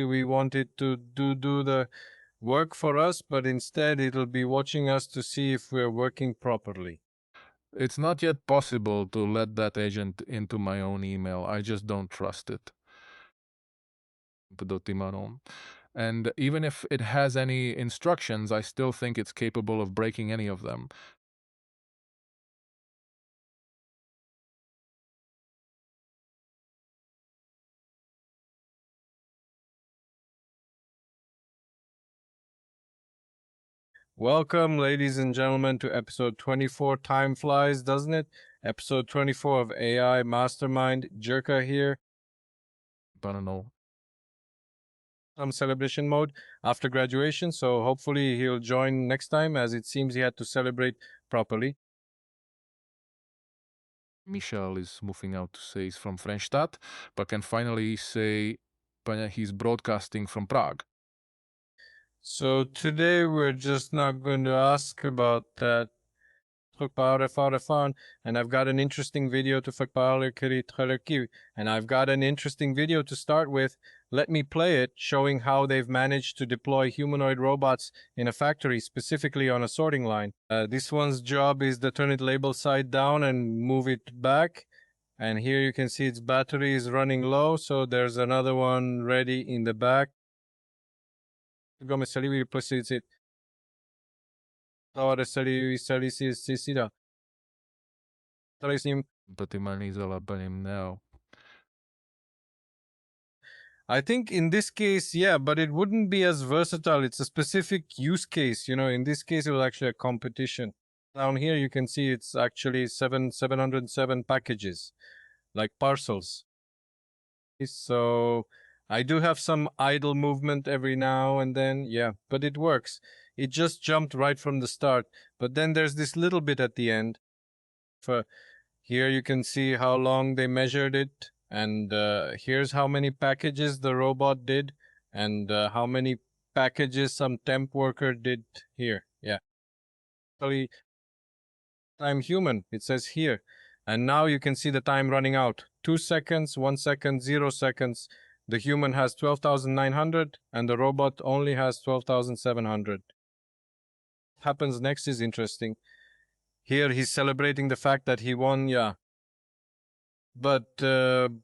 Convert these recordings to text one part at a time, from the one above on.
We want it to do the work for us, but instead it'll be watching us to see if we're working properly. It's not yet possible to let that agent into my own email. I just don't trust it. And even if it has any instructions, I still think it's capable of breaking any of them. Welcome, ladies and gentlemen, to episode 24. Time flies, doesn't it? Episode 24 of AI Mastermind. Jerka here. I don't know. Some celebration mode after graduation, so hopefully he'll join next time, as it seems he had to celebrate properly. Michel is moving out to say he's from Frenstadt, but can finally say he's broadcasting from Prague. So today we're just not going to ask about that. And I've got an interesting video to and I've got an interesting video to start with. Let me play it, showing how they've managed to deploy humanoid robots in a factory, specifically on a sorting line. This one's job is to turn it label side down and move it back. And here you can see its battery is running low, so there's another one ready in the back. Now. I think in this case, yeah, but it wouldn't be as versatile. It's a specific use case. In this case, it was actually a competition. Down here, you can see it's actually 707 packages, like parcels. So I do have some idle movement every now and then, yeah, but it works. It just jumped right from the start. But then there's this little bit at the end. Here you can see how long they measured it, and here's how many packages the robot did, and how many packages some temp worker did here. Yeah. Time human, it says here. And now you can see the time running out. 2 seconds, 1 second, 0 seconds. The human has 12,900 and the robot only has 12,700. Happens next is interesting. Here he's celebrating the fact that he won, yeah. But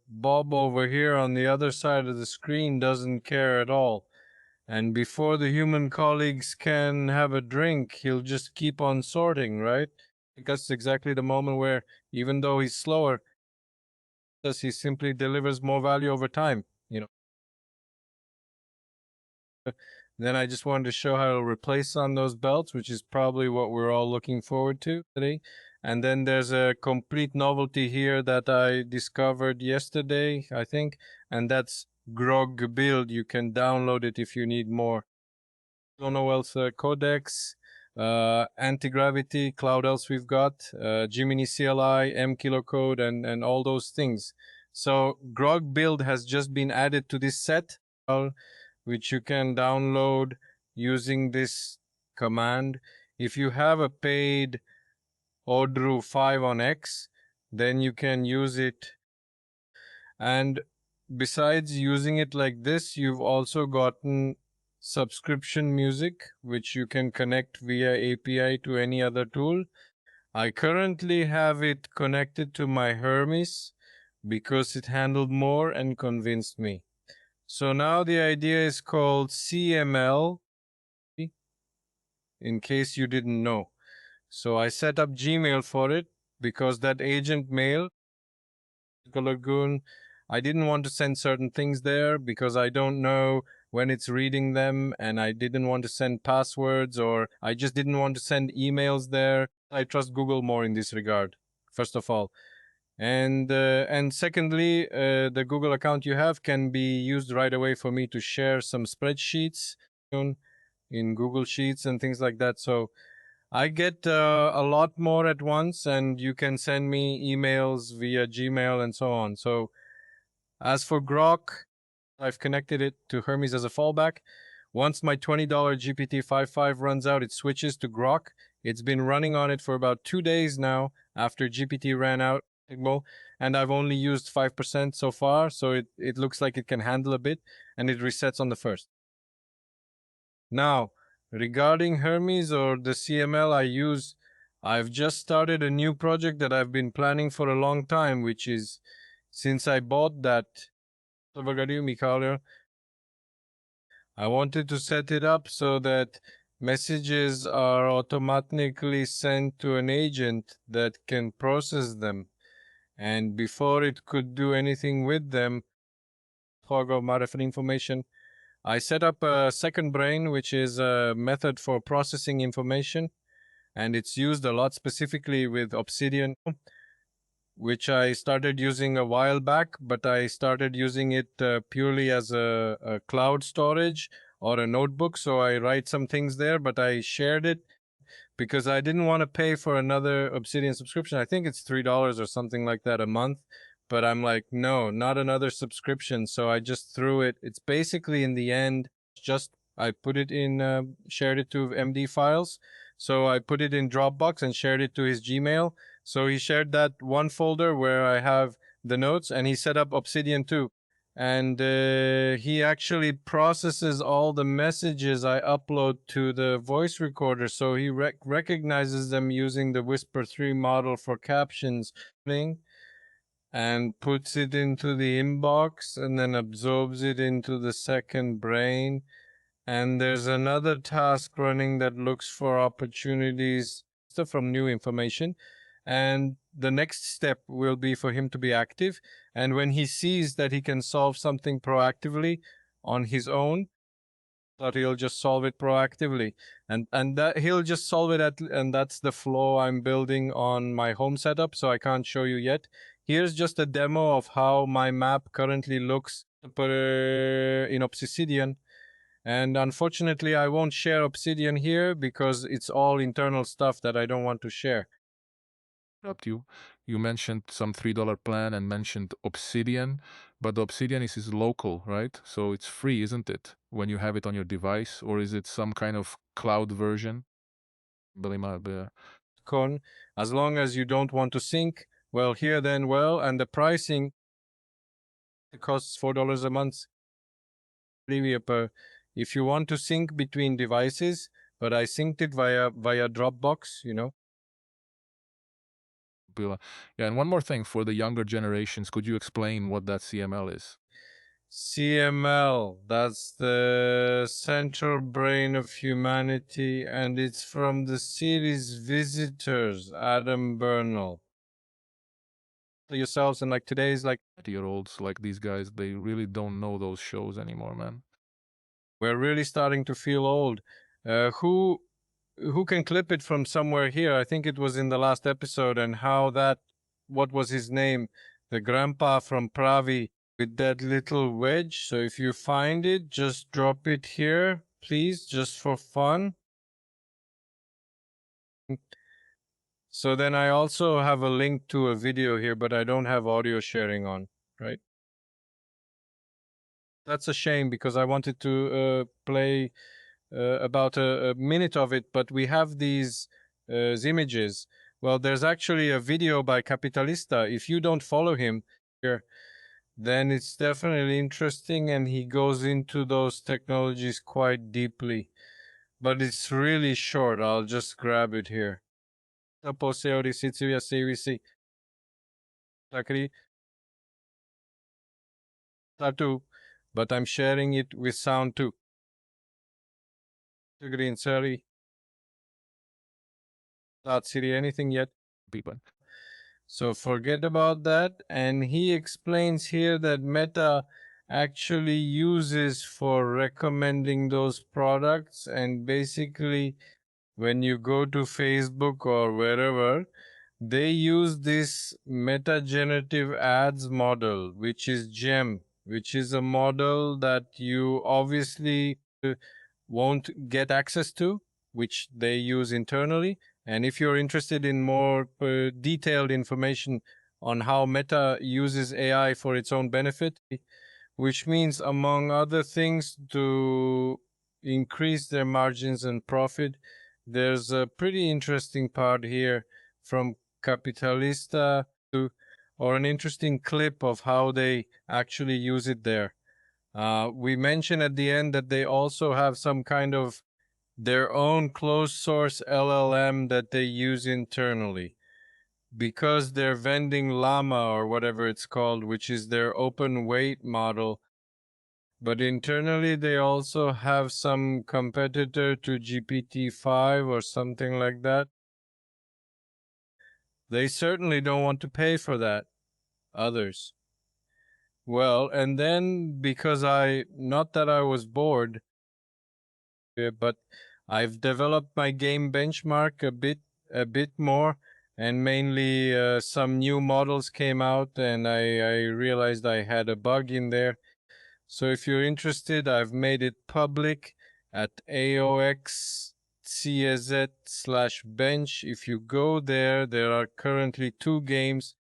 Bob over here on the other side of the screen doesn't care at all. And before the human colleagues can have a drink, he'll just keep on sorting, right? Because it's exactly the moment where, even though he's slower, he simply delivers more value over time. Then I just wanted to show how to replace on those belts, which is probably what we're all looking forward to today. And then there's a complete novelty here that I discovered yesterday, I think, and that's Grog Build. You can download it if you need more. Don't know else codecs, anti-gravity, cloud else we've got, Jiminy CLI, M kilocode, and all those things. So Grog Build has just been added to this set, which you can download using this command. If you have a paid Odru 5 on X, then you can use it. And besides using it like this, you've also gotten subscription music, which you can connect via API to any other tool. I currently have it connected to my Hermes because it handled more and convinced me. So now the idea is called CML, in case you didn't know. So I set up Gmail for it because that agent mail, Lagoon, I didn't want to send certain things there because I don't know when it's reading them, and I didn't want to send passwords, or I just didn't want to send emails there. I trust Google more in this regard, first of all. And secondly, the Google account you have can be used right away for me to share some spreadsheets in Google Sheets and things like that. So I get a lot more at once, and you can send me emails via Gmail and so on. So as for Grok, I've connected it to Hermes as a fallback. Once my $20 GPT-5.5 runs out, it switches to Grok. It's been running on it for about 2 days now after GPT ran out. and I've only used 5% so far, so it looks like it can handle a bit, and it resets on the first. Now, regarding Hermes or the CML I use, I've just started a new project that I've been planning for a long time, which is since I bought that I wanted to set it up so that messages are automatically sent to an agent that can process them. And before it could do anything with them, information, I set up a second brain, which is a method for processing information. And it's used a lot specifically with Obsidian, which I started using a while back, but I started using it purely as a cloud storage or a notebook. So I write some things there, but I shared it because I didn't want to pay for another Obsidian subscription. I think it's $3 or something like that a month. But I'm like, no, not another subscription. So I just threw it. It's basically in the end, just I put it in, shared it to MD files. So I put it in Dropbox and shared it to his Gmail. So he shared that one folder where I have the notes, and he set up Obsidian too. And he actually processes all the messages I upload to the voice recorder. So he recognizes them using the Whisper 3 model for captions and puts it into the inbox and then absorbs it into the second brain. And there's another task running that looks for opportunities from new information. And the next step will be for him to be active. And when he sees that he can solve something proactively on his own, that he'll just solve it proactively, and that he'll just solve it and that's the flow I'm building on my home setup, so I can't show you yet. Here's just a demo of how my map currently looks in Obsidian. And unfortunately, I won't share Obsidian here because it's all internal stuff that I don't want to share. Interrupt you. You mentioned some $3 plan and mentioned Obsidian, but the Obsidian is local, right? So it's free, isn't it? When you have it on your device, or is it some kind of cloud version? Con, as long as you don't want to sync, well, here then, well, and the pricing, it costs $4 a month. If you want to sync between devices, but I synced it via Dropbox, Yeah, and one more thing for the younger generations, could you explain what that CML is? CML, that's the central brain of humanity, and it's from the series Visitors, Adam Bernal. Yourselves, and like today's like 30-year-olds like these guys, they really don't know those shows anymore, man. we're really starting to feel old. Who can clip it from somewhere here? I think it was in the last episode, and how that, what was his name? The grandpa from Pravi with that little wedge. So if you find it, just drop it here, please, just for fun. So then I also have a link to a video here, but I don't have audio sharing on, right? That's a shame because I wanted to play about a minute of it, but we have these images. Well, there's actually a video by Capitalista. If you don't follow him here, then it's definitely interesting, and he goes into those technologies quite deeply. But it's really short. I'll just grab it here. But I'm sharing it with sound too. Green Sari. Not Siri anything yet. People. So forget about that. And he explains here that Meta actually uses for recommending those products. And basically, when you go to Facebook or wherever, they use this meta generative ads model, which is GEM, which is a model that you obviously won't get access to, which they use internally. And if you're interested in more detailed information on how Meta uses AI for its own benefit, which means, among other things, to increase their margins and profit, there's a pretty interesting part here from Capitalista to or an interesting clip of how they actually use it there. We mentioned at the end that they also have some kind of their own closed source LLM that they use internally because they're vending Llama or whatever it's called, which is their open weight model. But internally, they also have some competitor to GPT-5 or something like that. They certainly don't want to pay for that. Others. Well, and then because not that I was bored, but I've developed my game benchmark a bit more, and mainly some new models came out, and I realized I had a bug in there. So if you're interested, I've made it public at aoxcz/bench. If you go there, there are currently two games,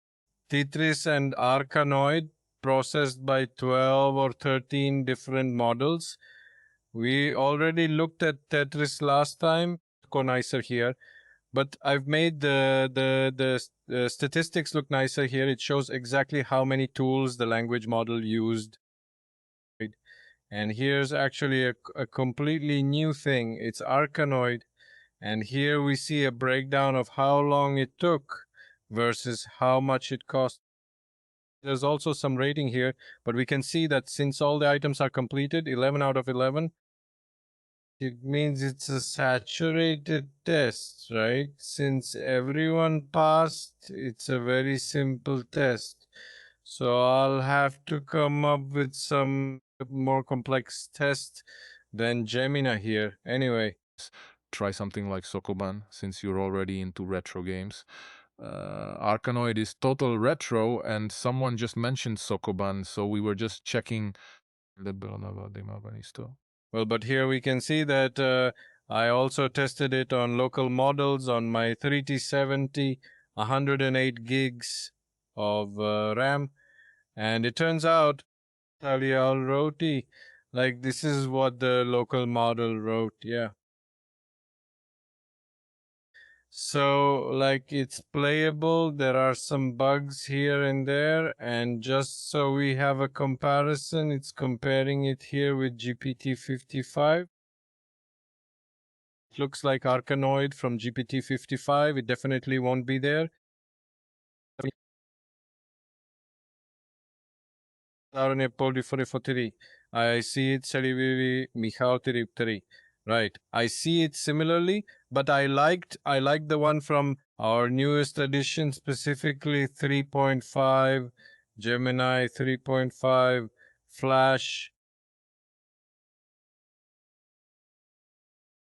Tetris and Arkanoid, processed by 12 or 13 different models. We already looked at Tetris last time, go nicer here, but I've made the statistics look nicer here. It shows exactly how many tools the language model used. And here's actually a completely new thing. It's Arkanoid. And here we see a breakdown of how long it took versus how much it cost. There's also some rating here, but we can see that since all the items are completed, 11 out of 11, it means it's a saturated test, right? Since everyone passed, it's a very simple test. So I'll have to come up with some more complex test than Gemini here. Anyway. Try something like Sokoban since you're already into retro games. Arkanoid is total retro, and someone just mentioned Sokoban, so we were just checking. Well, but here we can see that I also tested it on local models on my 3T70, 108 gigs of RAM, and it turns out Talial Roti, like this is what the local model wrote, yeah. So, like, it's playable. There are some bugs here and there. And just so we have a comparison, it's comparing it here with GPT-55. It looks like Arkanoid from GPT-55. It definitely won't be there. I see it Right. I see it similarly, but I liked the one from our newest edition, specifically 3.5, Gemini 3.5, Flash.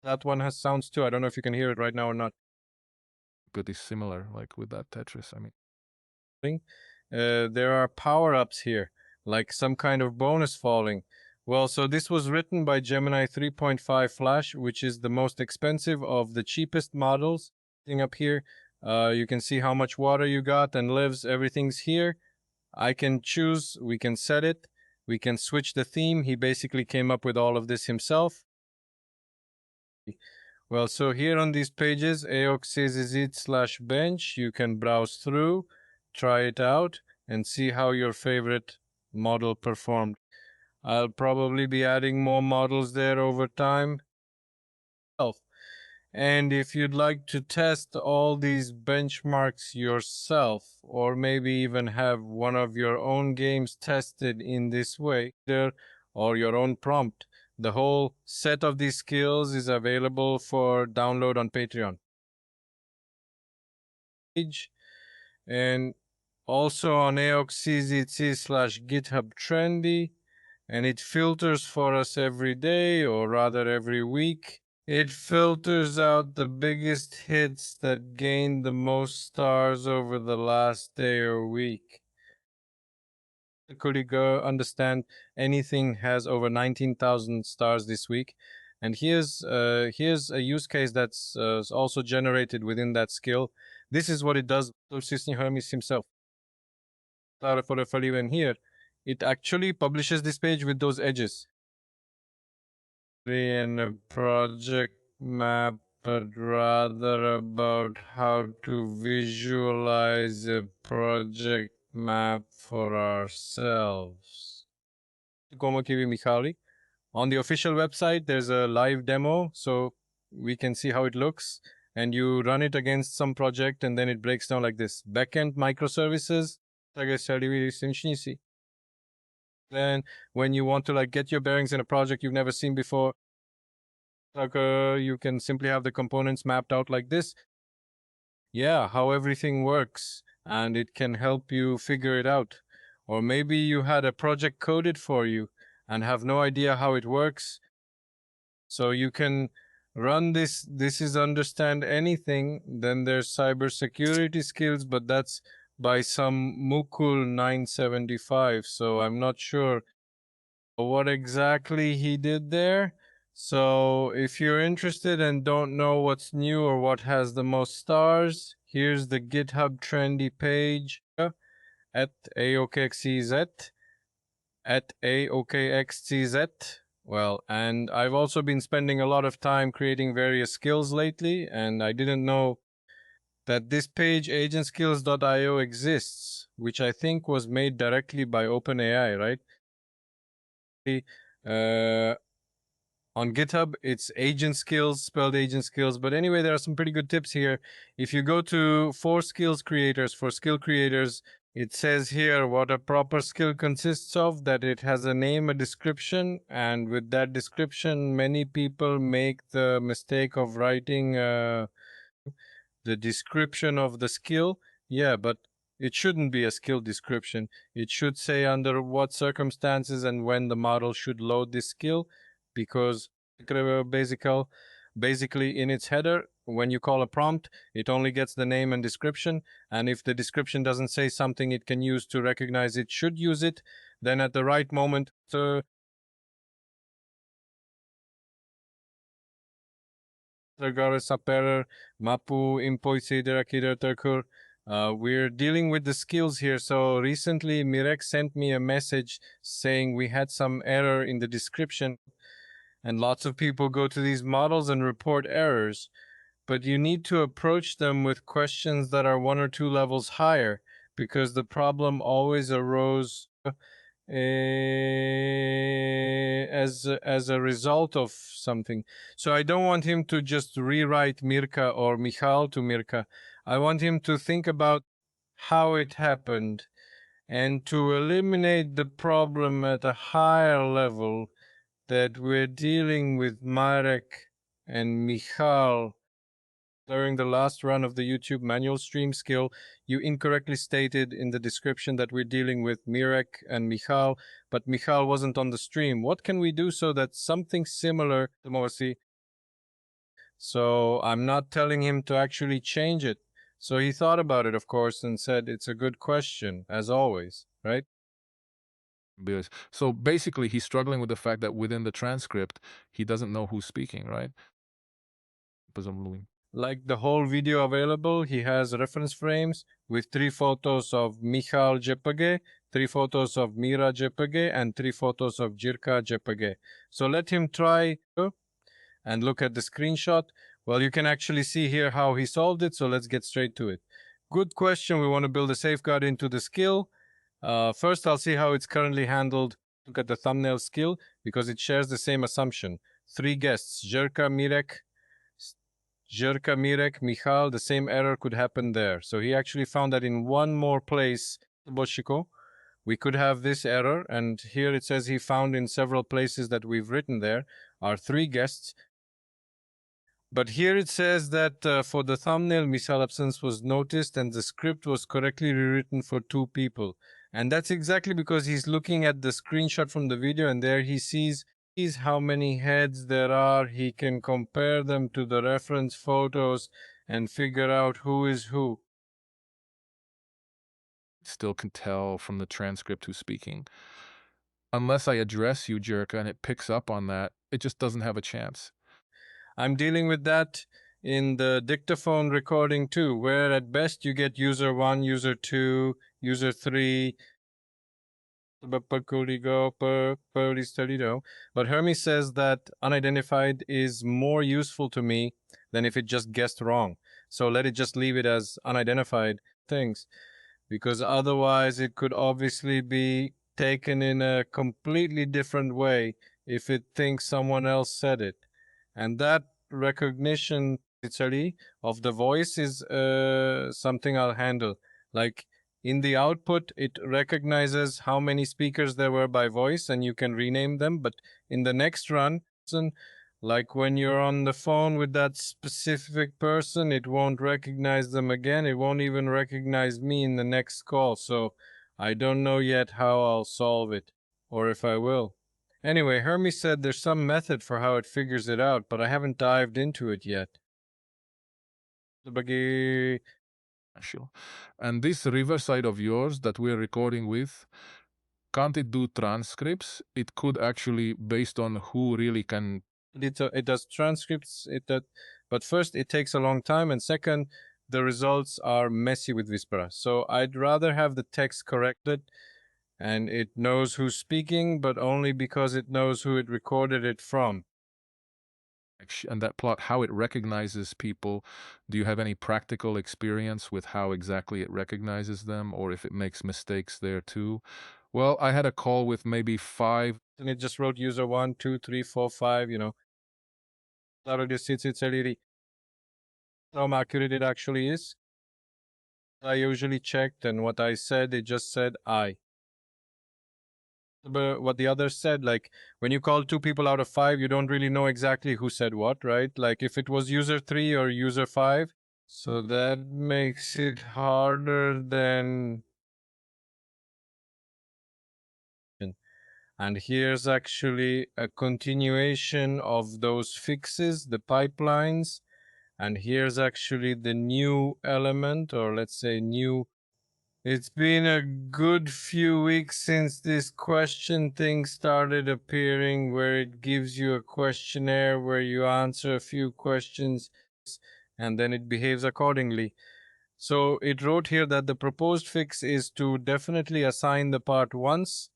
That one has sounds too. I don't know if you can hear it right now or not. But it's similar, like with that Tetris. I mean, there are power-ups here, like some kind of bonus falling. Well, so this was written by Gemini 3.5 Flash, which is the most expensive of the cheapest models. Up here, you can see how much water you got and lives. Everything's here. I can choose. We can set it. We can switch the theme. He basically came up with all of this himself. Well, so here on these pages, aoxcz/bench, you can browse through, try it out, and see how your favorite model performed. I'll probably be adding more models there over time. And if you'd like to test all these benchmarks yourself, or maybe even have one of your own games tested in this way, or your own prompt, the whole set of these skills is available for download on Patreon. And also on aoxcz/GitHub Trendy, and it filters for us every day, or rather every week. It filters out the biggest hits that gained the most stars over the last day or week. Could you go understand anything has over 19,000 stars this week? And here's a use case that's also generated within that skill. This is what it does. Hermes himself. And here, it actually publishes this page with those edges. In a project map, but rather about how to visualize a project map for ourselves. Como que vi Michali. On the official website, there's a live demo, so we can see how it looks. And you run it against some project, and then it breaks down like this. Backend microservices. Then when you want to like get your bearings in a project you've never seen before, you can simply have the components mapped out like this. Yeah, how everything works, and it can help you figure it out. Or maybe you had a project coded for you and have no idea how it works. So you can run this. This is understand anything. Then there's cybersecurity skills, but that's by some Mukul 975. So I'm not sure what exactly he did there. So if you're interested and don't know what's new or what has the most stars, here's the GitHub trendy page at AOKXCZ, at AOKXCZ. Well, and I've also been spending a lot of time creating various skills lately, and I didn't know that this page agentskills.io exists, which I think was made directly by OpenAI, right? On GitHub, it's agent skills, spelled agent skills. But anyway, there are some pretty good tips here. If you go to for skill creators, it says here what a proper skill consists of, that it has a name, a description, and with that description, many people make the mistake of writing the description of the skill. Yeah, but it shouldn't be a skill description. It should say under what circumstances and when the model should load this skill, because basically in its header, when you call a prompt, it only gets the name and description. And if the description doesn't say something it can use to recognize it should use it, then at the right moment, Mapu we're dealing with the skills here. So recently Mirek sent me a message saying we had some error in the description, and lots of people go to these models and report errors. But you need to approach them with questions that are 1 or 2 levels higher, because the problem always arose as a result of something. So I don't want him to just rewrite Mirka or Michal to Mirka. I want him to think about how it happened and to eliminate the problem at a higher level, that we're dealing with Marek and Michal. During the last run of the YouTube manual stream skill, you incorrectly stated in the description that we're dealing with Mirek and Michal, but Michal wasn't on the stream. What can we do so that something similar to Morsi? So I'm not telling him to actually change it. So he thought about it, of course, and said it's a good question, as always, right? So basically, he's struggling with the fact that within the transcript, he doesn't know who's speaking, right? Like the whole video available, he has reference frames with 3 photos of Michal JPG, 3 photos of Mira JPG, and 3 photos of Jirka JPG. So let him try and look at the screenshot. Well, you can actually see here how he solved it, so let's get straight to it. Good question. We want to build a safeguard into the skill. First, I'll see how it's currently handled. Look at the thumbnail skill, because it shares the same assumption. 3 guests, Jirka, Mirek, Michal, the same error could happen there. So he actually found that in one more place, Boshiko, we could have this error. And here it says he found in several places that we've written there are 3 guests. But here it says that for the thumbnail, Michal absence was noticed and the script was correctly rewritten for 2 people. And that's exactly because he's looking at the screenshot from the video, and there he sees how many heads there are. He can compare them to the reference photos and figure out who is who. Still can tell from the transcript who's speaking. Unless I address you, Jirka, and it picks up on that, it just doesn't have a chance. I'm dealing with that in the dictaphone recording too, where at best you get user 1, user 2, user 3, but Hermes says that unidentified is more useful to me than if it just guessed wrong. So let it just leave it as unidentified things. because otherwise it could obviously be taken in a completely different way if it thinks someone else said it. And that recognition literally of the voice is something I'll handle. Like in the output, it recognizes how many speakers there were by voice and you can rename them. But in the next run, like when you're on the phone with that specific person, it won't recognize them again. It won't even recognize me in the next call. So I don't know yet how I'll solve it or if I will. Anyway, Hermes said there's some method for how it figures it out, but I haven't dived into it yet. Sure. And this Riverside of yours that we're recording with, can't it do transcripts? It could actually, based on who really can. It does transcripts, but first it takes a long time, and second, the results are messy with Vispera. So I'd rather have the text corrected and it knows who's speaking, but only because it knows who it recorded it from. And that plot, how it recognizes people. Do you have any practical experience with how exactly it recognizes them, or if it makes mistakes there too? Well, I had a call with maybe 5. And it just wrote user 1, 2, 3, 4, 5, how accurate it actually is. I usually checked, and what I said, it just said I. But what the others said, like when you call 2 people out of 5, you don't really know exactly who said what, right? Like if it was user 3 or user 5, so that makes it harder than. And here's actually a continuation of those fixes, the pipelines. And here's actually the new element, or let's say new. It's been a good few weeks since this question thing started appearing, where it gives you a questionnaire where you answer a few questions and then it behaves accordingly. So it wrote here that the proposed fix is to definitely assign the part once,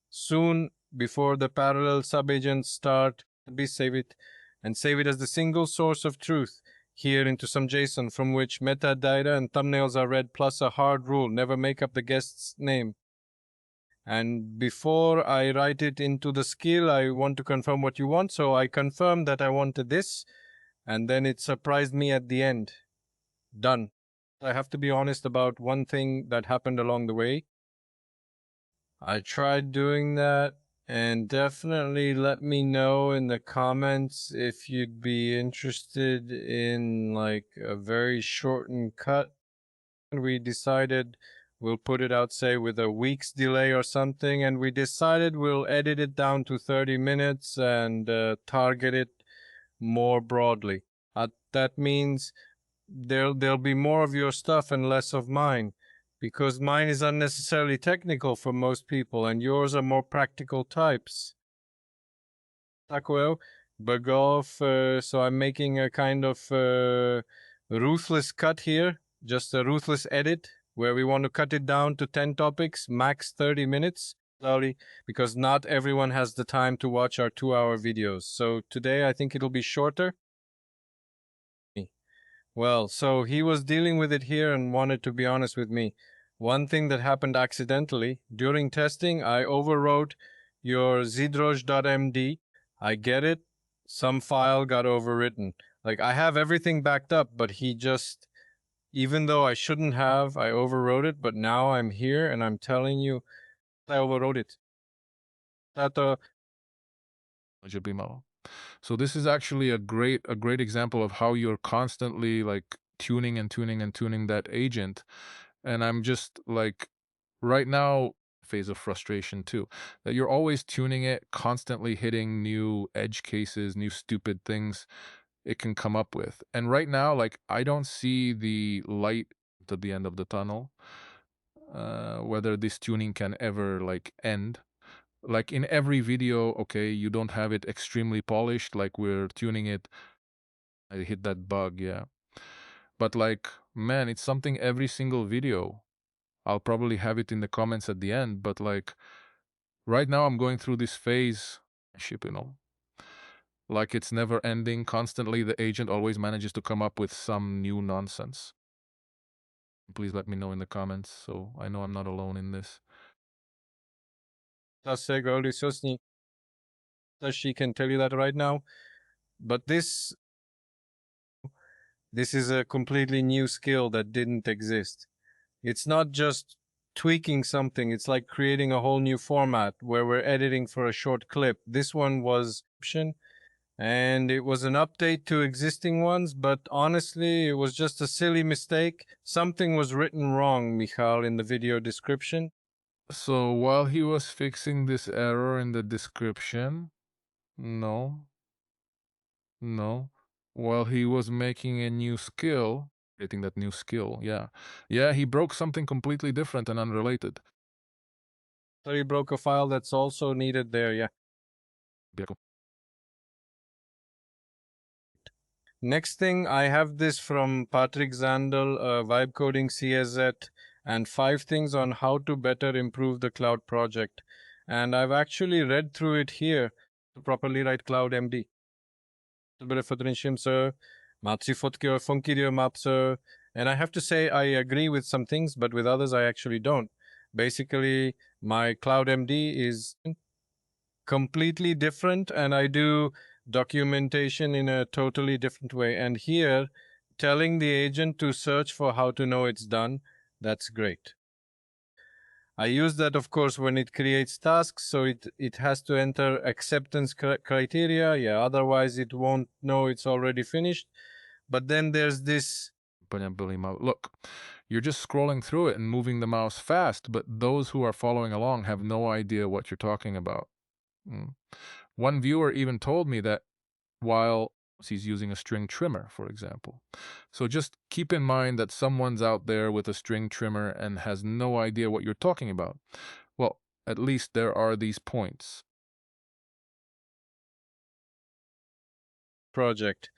soon before the parallel subagents start, save it, and save it as the single source of truth here into some JSON from which metadata and thumbnails are read, plus a hard rule: never make up the guest's name. And before I write it into the skill, I want to confirm what you want. So I confirmed that I wanted this, and then it surprised me at the end. Done. I have to be honest about one thing that happened along the way. I tried doing that, and definitely let me know in the comments if you'd be interested in like a very shortened cut. We decided we'll put it out, say, with a week's delay or something, and we decided we'll edit it down to 30 minutes and target it more broadly. That means there'll be more of your stuff and less of mine, because mine is unnecessarily technical for most people and yours are more practical types. Taco Bagov, so I'm making a kind of ruthless cut here, just a ruthless edit where we want to cut it down to 10 topics, max 30 minutes, because not everyone has the time to watch our 2-hour videos. So today I think it'll be shorter. Well, so he was dealing with it here and wanted to be honest with me. One thing that happened accidentally, during testing, I overwrote your zidroj.md. I get it. Some file got overwritten. Like I have everything backed up, but he just, even though I shouldn't have, I overwrote it, but now I'm here and I'm telling you, I overwrote it. So this is actually a great example of how you're constantly like tuning and tuning and tuning that agent. And I'm just like right now phase of frustration too, that you're always tuning it, constantly hitting new edge cases, new stupid things it can come up with. And right now, like I don't see the light at the end of the tunnel, whether this tuning can ever like end. Like in every video, okay, you don't have it extremely polished, like we're tuning it. I hit that bug, yeah. But like, man, it's something every single video. I'll probably have it in the comments at the end, but like right now I'm going through this phase, like it's never ending. Constantly the agent always manages to come up with some new nonsense. Please let me know in the comments so I know I'm not alone in this. She can tell you that right now. But this is a completely new skill that didn't exist. It's not just tweaking something, it's like creating a whole new format where we're editing for a short clip. This one was option and it was an update to existing ones, but honestly, it was just a silly mistake. Something was written wrong, Michal, in the video description. So while he was fixing this error in the description, no, no, while he was making a new skill, creating that new skill, yeah, he broke something completely different and unrelated. So he broke a file that's also needed there, yeah. Next thing, I have this from Patrick Zandel, Vibe Coding CSZ, and 5 things on how to better improve the cloud project. And I've actually read through it here to properly write Cloud MD. Sir, Sir. And I have to say, I agree with some things, but with others, I actually don't. Basically, my Cloud MD is completely different, and I do documentation in a totally different way. And here, telling the agent to search for how to know it's done, that's great. I use that, of course, when it creates tasks, so it has to enter acceptance criteria. Yeah, otherwise it won't know it's already finished. But then there's this. Look, you're just scrolling through it and moving the mouse fast, but those who are following along have no idea what you're talking about. One viewer even told me that while he's using a string trimmer, for example. So just keep in mind that someone's out there with a string trimmer and has no idea what you're talking about. Well, at least there are these points. Project.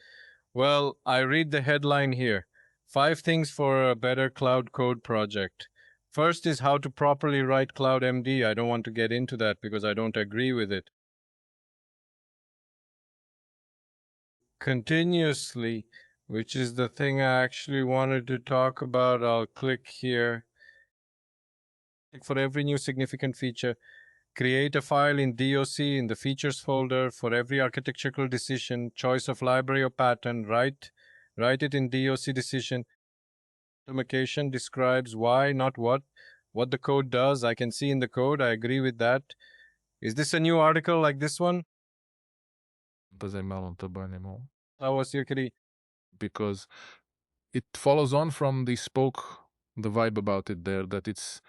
Well, I read the headline here. 5 things for a better cloud code project. First is how to properly write Cloud MD. I don't want to get into that because I don't agree with it. Continuously, which is the thing I actually wanted to talk about. I'll click here. For every new significant feature, create a file in DOC in the features folder for every architectural decision, choice of library or pattern, write it in DOC decision. Automation describes why, not what the code does. I can see in the code, I agree with that. Is this a new article like this one? Because it follows on from the vibe about it there, that it's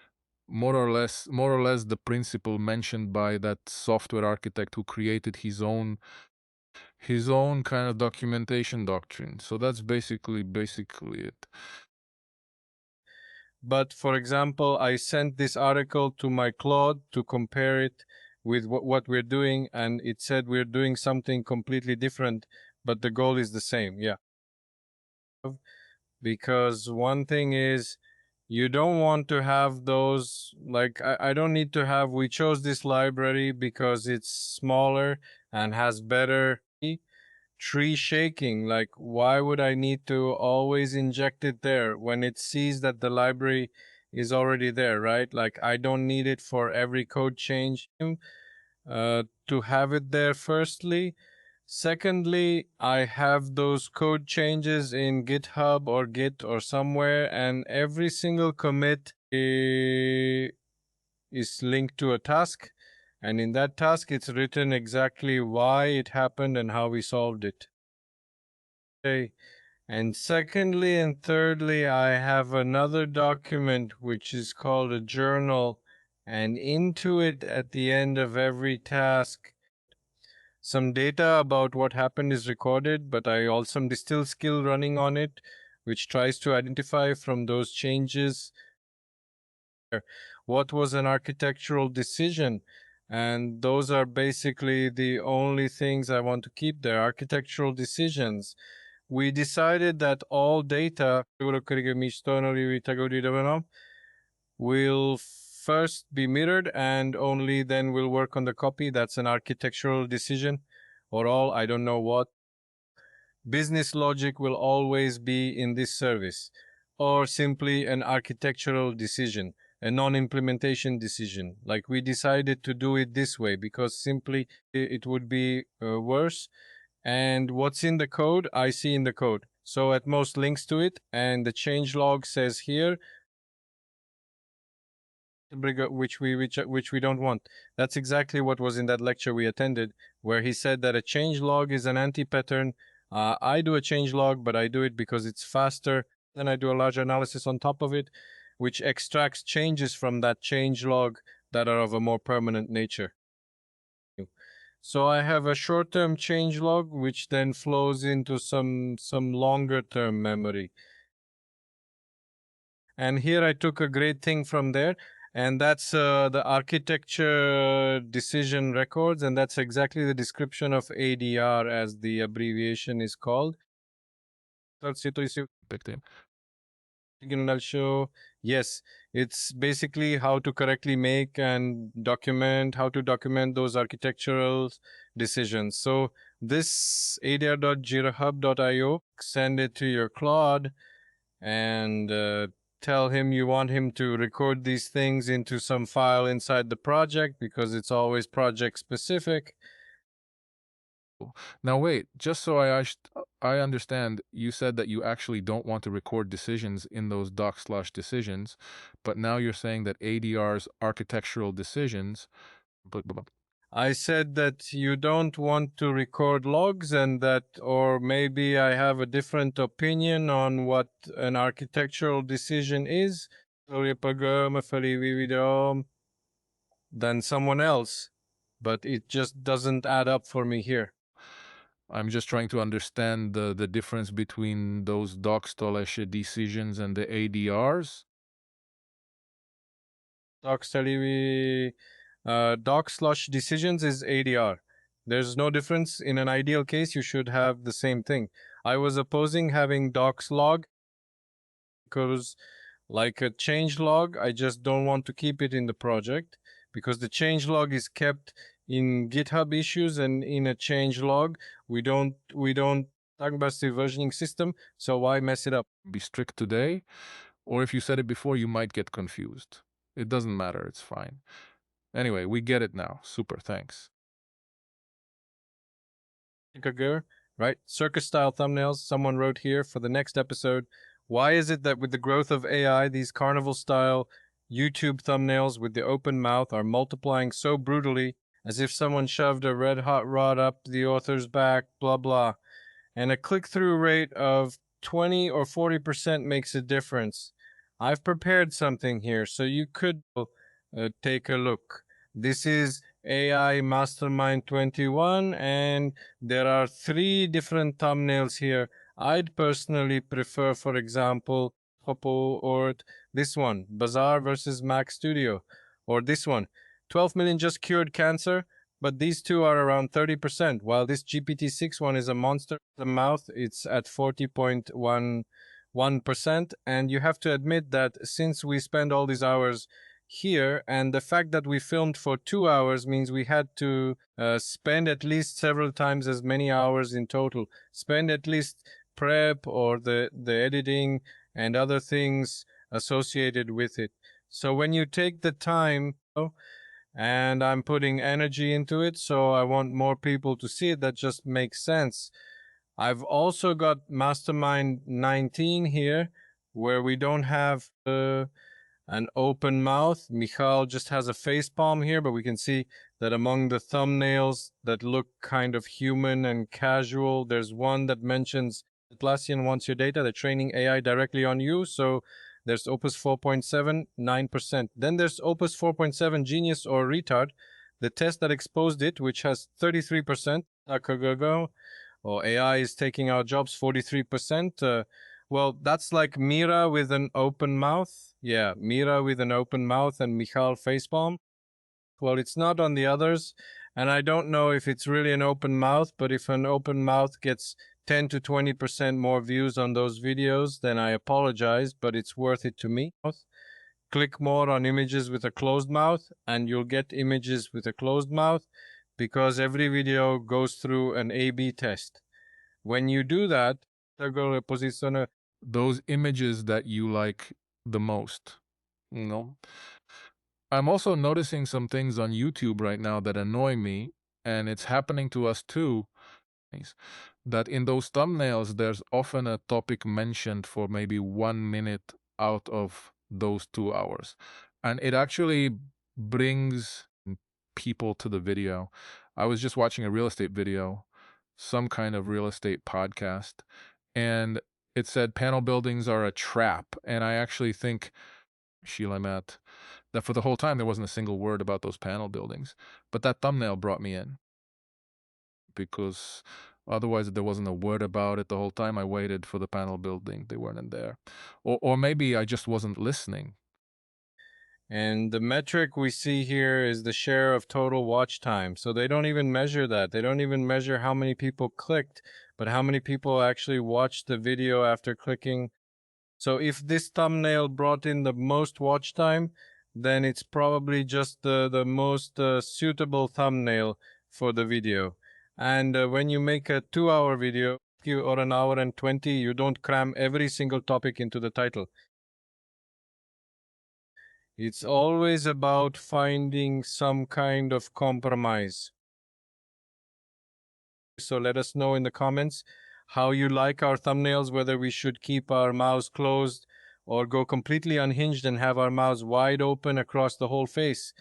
more or less the principle mentioned by that software architect who created his own kind of documentation doctrine. So that's basically it. But for example, I sent this article to my Claude to compare it with what we're doing, and it said we're doing something completely different, but the goal is the same. Yeah. Because one thing is, you don't want to have those, like, I don't need to have, we chose this library because it's smaller and has better tree shaking. Like, why would I need to always inject it there when it sees that the library is already there, right? Like, I don't need it for every code change to have it there, firstly. Secondly, I have those code changes in GitHub or Git or somewhere, and every single commit is linked to a task. And in that task, it's written exactly why it happened and how we solved it. Okay. And secondly and thirdly, I have another document which is called a journal. And into it, at the end of every task, some data about what happened is recorded, but I also distill skill running on it, which tries to identify from those changes what was an architectural decision. And those are basically the only things I want to keep there, architectural decisions. We decided that all data will first be mirrored and only then we'll work on the copy. That's an architectural decision or all, I don't know what. Business logic will always be in this service. or simply an architectural decision, a non-implementation decision. Like we decided to do it this way because simply it would be worse. And what's in the code, I see in the code. So at most links to it, and the change log says here, which we don't want. That's exactly what was in that lecture we attended, where he said that a change log is an anti-pattern. I do a change log, but I do it because it's faster. Then I do a large analysis on top of it, which extracts changes from that change log that are of a more permanent nature. So I have a short-term change log, which then flows into some longer-term memory. And here I took a great thing from there, and that's the architecture decision records, and that's exactly the description of ADR as the abbreviation is called. Victim. Show, yes, it's basically how to correctly make and document, how to document those architectural decisions. So this adr.jirahub.io, send it to your Claude and tell him you want him to record these things into some file inside the project because it's always project specific. Now wait, just so I understand, you said that you actually don't want to record decisions in those doc/decisions, but now you're saying that ADR's architectural decisions. I said that you don't want to record logs and that, or maybe I have a different opinion on what an architectural decision is than someone else, but it just doesn't add up for me here. I'm just trying to understand the difference between those doc/decisions and the ADRs. Doc/decisions is ADR. There's no difference. In an ideal case, you should have the same thing. I was opposing having docs log because, like a change log, I just don't want to keep it in the project because the change log is kept in GitHub issues, and in a change log, we don't talk about the versioning system. So why mess it up? Be strict today, or if you said it before, you might get confused. It doesn't matter. It's fine. Anyway, we get it now. Super. Thanks. Right? Circus style thumbnails. Someone wrote here for the next episode. Why is it that with the growth of AI, these carnival style YouTube thumbnails with the open mouth are multiplying so brutally as if someone shoved a red hot rod up the author's back, blah, blah. And a click-through rate of 20 or 40% makes a difference. I've prepared something here, so you could take a look. This is AI Mastermind 21, and there are 3 different thumbnails here. I'd personally prefer, for example, or this one, Bazaar versus Mac Studio, or this one, 12 million just cured cancer, but these two are around 30%, while this GPT-6 one is a monster. The mouth, it's at 40.11%, and you have to admit that since we spend all these hours here, and the fact that we filmed for 2 hours means we had to spend at least several times as many hours in total, spend at least prep or the editing and other things associated with it. So when you take the time, and I'm putting energy into it, so I want more people to see it, that just makes sense. I've also got Mastermind 19 here, where we don't have an open mouth. Michal just has a face palm here, but we can see that among the thumbnails that look kind of human and casual, there's one that mentions Atlassian wants your data, they're training AI directly on you, so there's Opus 4.7, 9%. Then there's Opus 4.7 Genius or Retard, the test that exposed it, which has 33%. Or AI is taking our jobs, 43%. Well, that's like Mira with an open mouth. Yeah, Mira with an open mouth and Michal facepalm. Well, it's not on the others, and I don't know if it's really an open mouth, but if an open mouth gets 10 to 20% more views on those videos, then I apologize, but it's worth it to me. Click more on images with a closed mouth, and you'll get images with a closed mouth because every video goes through an A-B test. When you do that, those images that you like the most, you know? I'm also noticing some things on YouTube right now that annoy me, and it's happening to us too, is that in those thumbnails, there's often a topic mentioned for maybe 1 minute out of those 2 hours. And it actually brings people to the video. I was just watching a real estate video, some kind of real estate podcast, and it said panel buildings are a trap. And I actually think, Sheila Matt, that for the whole time there wasn't a single word about those panel buildings. But that thumbnail brought me in because otherwise there wasn't a word about it the whole time. I waited for the panel building. They weren't in there. Or maybe I just wasn't listening. And the metric we see here is the share of total watch time. So they don't even measure that. They don't even measure how many people clicked, but how many people actually watched the video after clicking. So if this thumbnail brought in the most watch time, then it's probably just the most suitable thumbnail for the video. And when you make a 2-hour video or an hour and 20, you don't cram every single topic into the title. It's always about finding some kind of compromise. So let us know in the comments how you like our thumbnails, whether we should keep our mouths closed or go completely unhinged and have our mouths wide open across the whole face.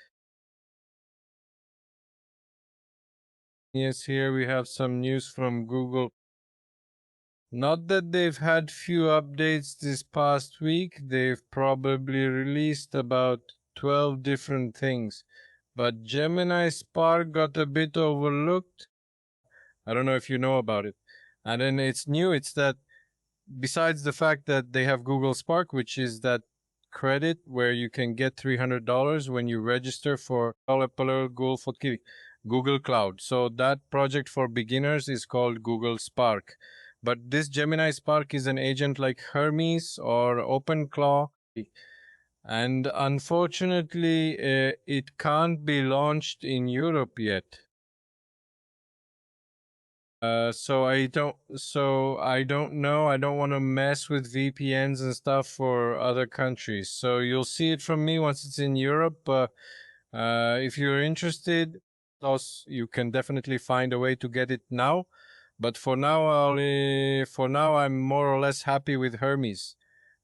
Yes, here we have some news from Google. Not that they've had few updates this past week, they've probably released about 12 different things. But Gemini Spark got a bit overlooked. I don't know if you know about it. And then it's new, it's that besides the fact that they have Google Spark, which is that credit where you can get $300 when you register for Google Cloud. So that project for beginners is called Google Spark. But this Gemini Spark is an agent like Hermes or OpenClaw. And unfortunately, it can't be launched in Europe yet. So I don't know. I don't want to mess with VPNs and stuff for other countries. So you'll see it from me once it's in Europe. If you're interested, you can definitely find a way to get it now. But for now, I'm more or less happy with Hermes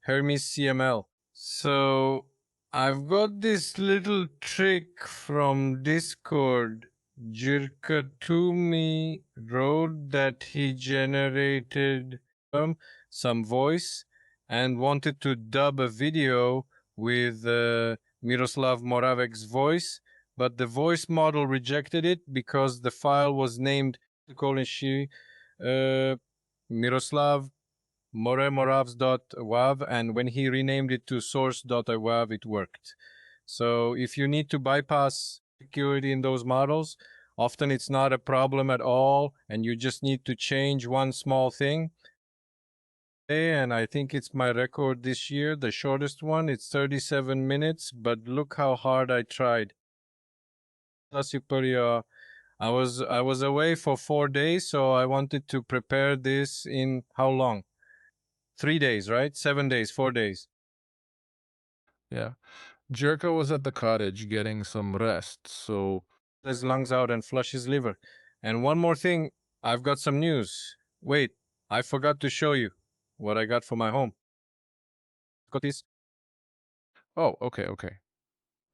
CML. So I've got this little trick from Discord. Jirka Toomey wrote that he generated some voice and wanted to dub a video with Miroslav Moravec's voice, but the voice model rejected it because the file was named Miroslav moravs.wav, and when he renamed it to source.wav, it worked. So if you need to bypass security in those models, often it's not a problem at all, and you just need to change one small thing. And I think it's my record this year, the shortest one. It's 37 minutes, but look how hard I tried. I was away for 4 days, so I wanted to prepare this in how long? 3 days, right? 7 days, 4 days. Yeah. Jerka was at the cottage getting some rest, so His lungs out and flush his liver. And one more thing, I've got some news. Wait, I forgot to show you what I got for my home. Got this. oh, okay.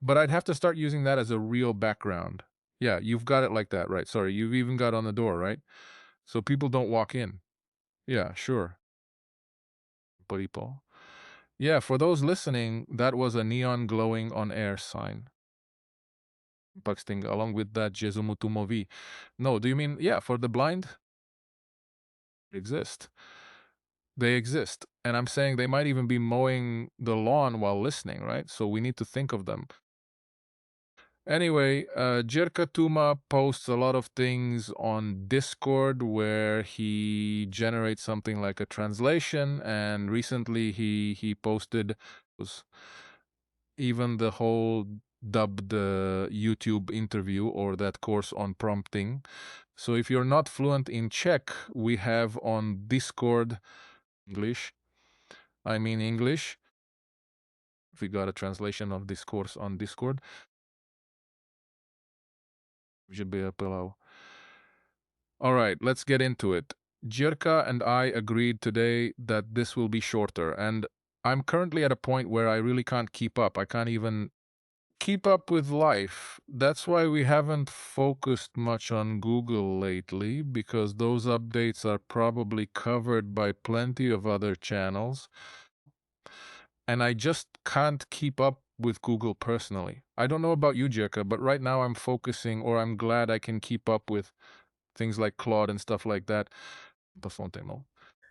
But I'd have to start using that as a real background. Yeah, you've got it like that, right? Sorry, you've even got on the door, right? So people don't walk in. Yeah, sure. People. Yeah, for those listening, that was a neon glowing on air sign. Texting along with that Jezumutu movie. No, do you mean, yeah, for the blind? Exist. They exist. And I'm saying they might even be mowing the lawn while listening, right? So we need to think of them. Anyway, Jirka Tuma posts a lot of things on Discord where he generates something like a translation, and recently he posted even the whole dubbed YouTube interview or that course on prompting. So if you're not fluent in Czech, we have on Discord English I mean English. If we got a translation of this course on Discord, we should be able to allow. All right, let's get into it. Jirka and I agreed today that this will be shorter, and I'm currently at a point where I really can't keep up. I can't even keep up with life. That's why we haven't focused much on Google lately, because those updates are probably covered by plenty of other channels. And I just can't keep up with Google personally. I don't know about you, Jirka, but right now I'm focusing, or I'm glad I can keep up with things like Claude and stuff like that.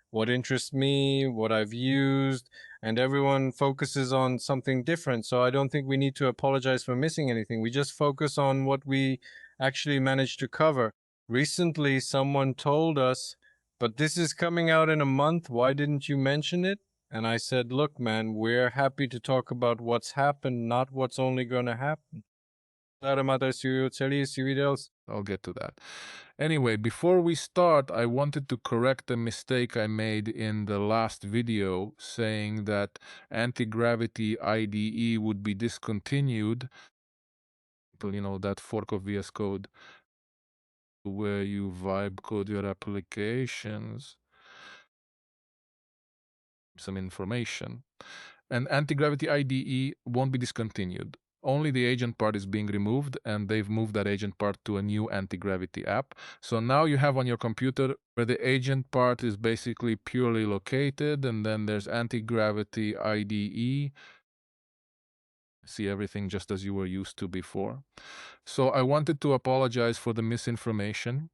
What interests me, what I've used, and everyone focuses on something different. So I don't think we need to apologize for missing anything. We just focus on what we actually managed to cover. Recently, someone told us, but this is coming out in a month. Why didn't you mention it? And I said, look, man, we're happy to talk about what's happened, not what's only going to happen. I'll get to that. Anyway, before we start, I wanted to correct a mistake I made in the last video saying that anti-gravity IDE would be discontinued. You know, that fork of VS Code where you vibe code your applications, some information. And anti-gravity IDE won't be discontinued. Only the agent part is being removed, and they've moved that agent part to a new anti-gravity app. So now you have on your computer where the agent part is basically purely located, and then there's anti-gravity IDE. See everything just as you were used to before. So I wanted to apologize for the misinformation.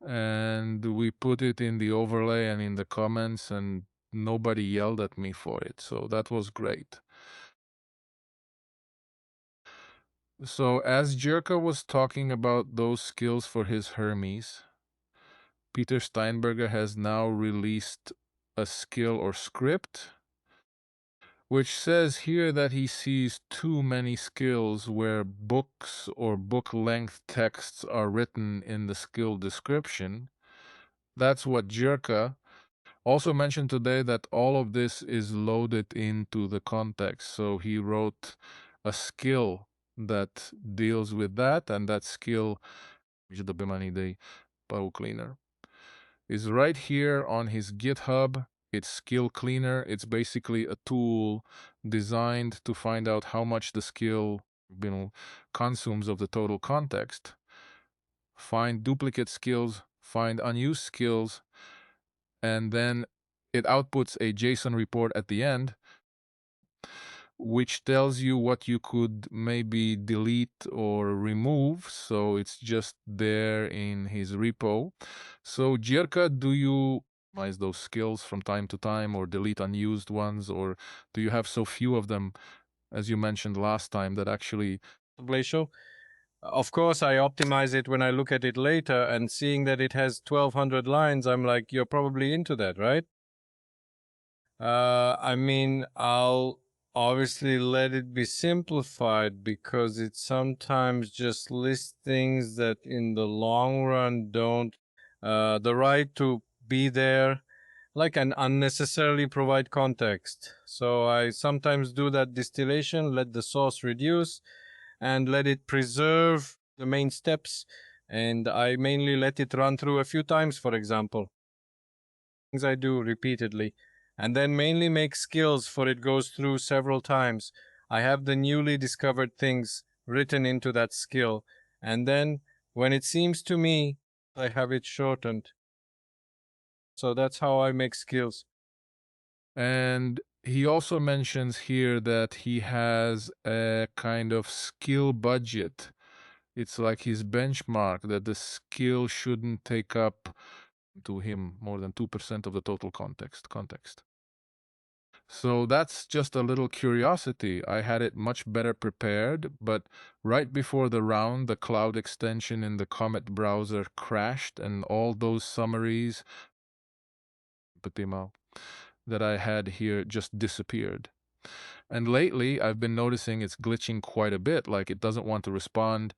And we put it in the overlay and in the comments, and nobody yelled at me for it. So that was great. So as Jirka was talking about those skills for his Hermes, Peter Steinberger has now released a skill or script, which says here that he sees too many skills where books or book-length texts are written in the skill description. That's what Jirka also mentioned today, that all of this is loaded into the context. So he wrote a skill that deals with that, and that skill, Power Cleaner, is right here on his GitHub. It's Skill Cleaner. It's basically a tool designed to find out how much the skill consumes of the total context, find duplicate skills, find unused skills, and then it outputs a JSON report at the end, which tells you what you could maybe delete or remove. So it's just there in his repo. So Jirka, do you optimize those skills from time to time, or delete unused ones, or do you have so few of them, as you mentioned last time, that actually... Show? Of course, I optimize it when I look at it later, and seeing that it has 1,200 lines, I'm like, you're probably into that, right? I mean, I'll obviously let it be simplified because it sometimes just lists things that in the long run don't, the right to be there, like, and unnecessarily provide context. So I sometimes do that distillation, let the source reduce, and let it preserve the main steps. And I mainly let it run through a few times, for example. Things I do repeatedly. And then mainly make skills for it goes through several times. I have the newly discovered things written into that skill. And then when it seems to me, I have it shortened. So that's how I make skills. And he also mentions here that he has a kind of skill budget. It's like his benchmark that the skill shouldn't take up to him more than 2% of the total context. So that's just a little curiosity. I had it much better prepared, but right before the round, the cloud extension in the Comet browser crashed, and all those summaries that I had here just disappeared. And lately, I've been noticing it's glitching quite a bit, like it doesn't want to respond,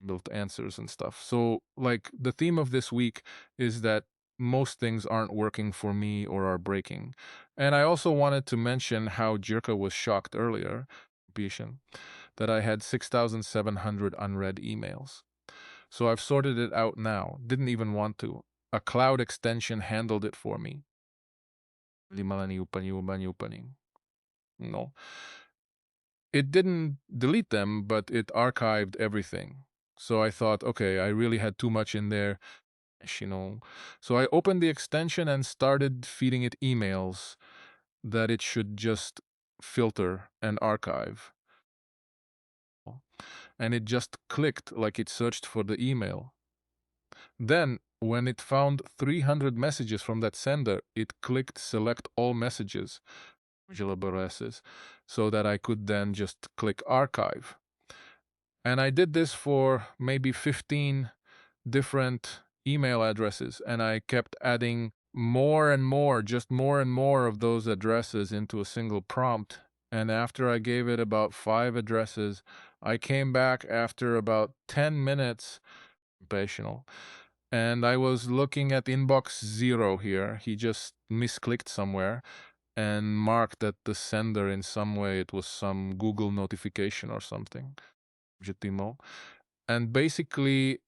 built answers and stuff. So, like, the theme of this week is that most things aren't working for me or are breaking. And I also wanted to mention how Jirka was shocked earlier, Bishan, that I had 6,700 unread emails. So I've sorted it out now. Didn't even want to. A cloud extension handled it for me. No. It didn't delete them, but it archived everything. So I thought, okay, I really had too much in there, you know. So I opened the extension and started feeding it emails that it should just filter and archive. And it just clicked like it searched for the email. Then, when it found 300 messages from that sender, it clicked select all messages, so that I could then just click archive. And I did this for maybe 15 different email addresses, and I kept adding more and more, just more and more of those addresses into a single prompt. And after I gave it about 5 addresses, I came back after about 10 minutes, operational, and I was looking at inbox 0 here. He just misclicked somewhere and marked that the sender in some way, it was some Google notification or something. And basically,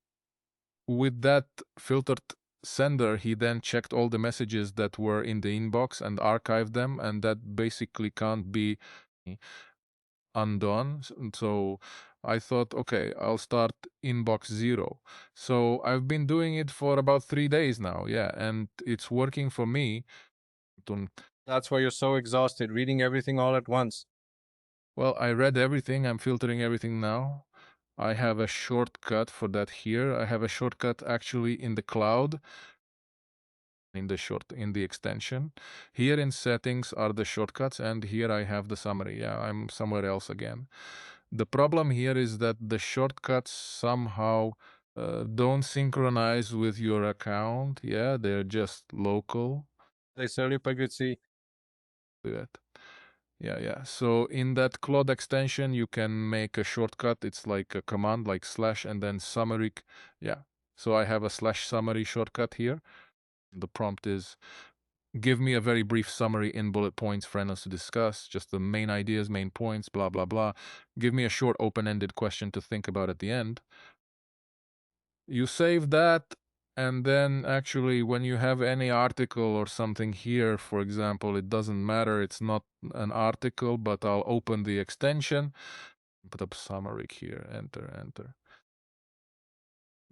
with that filtered sender, he then checked all the messages that were in the inbox and archived them, and that basically can't be undone. So I thought, okay, I'll start inbox 0. So I've been doing it for about 3 days now, yeah, and it's working for me. That's why you're so exhausted, reading everything all at once. Well, I read everything. I'm filtering everything now. I have a shortcut for that here. I have a shortcut actually in the cloud, in the extension. Here in settings are the shortcuts, and here I have the summary. Yeah, I'm somewhere else again. The problem here is that the shortcuts somehow don't synchronize with your account. Yeah, they're just local. They serve pagutsi. That. Yeah. So in that Claude extension, you can make a shortcut. It's like a command like slash and then summary. Yeah. So I have a slash summary shortcut here. The prompt is give me a very brief summary in bullet points for us to discuss, just the main ideas, main points, blah, blah, blah. Give me a short open-ended question to think about at the end. You save that, and then actually when you have any article or something here, for example, it doesn't matter, it's not an article, but I'll open the extension, put up summary here, enter.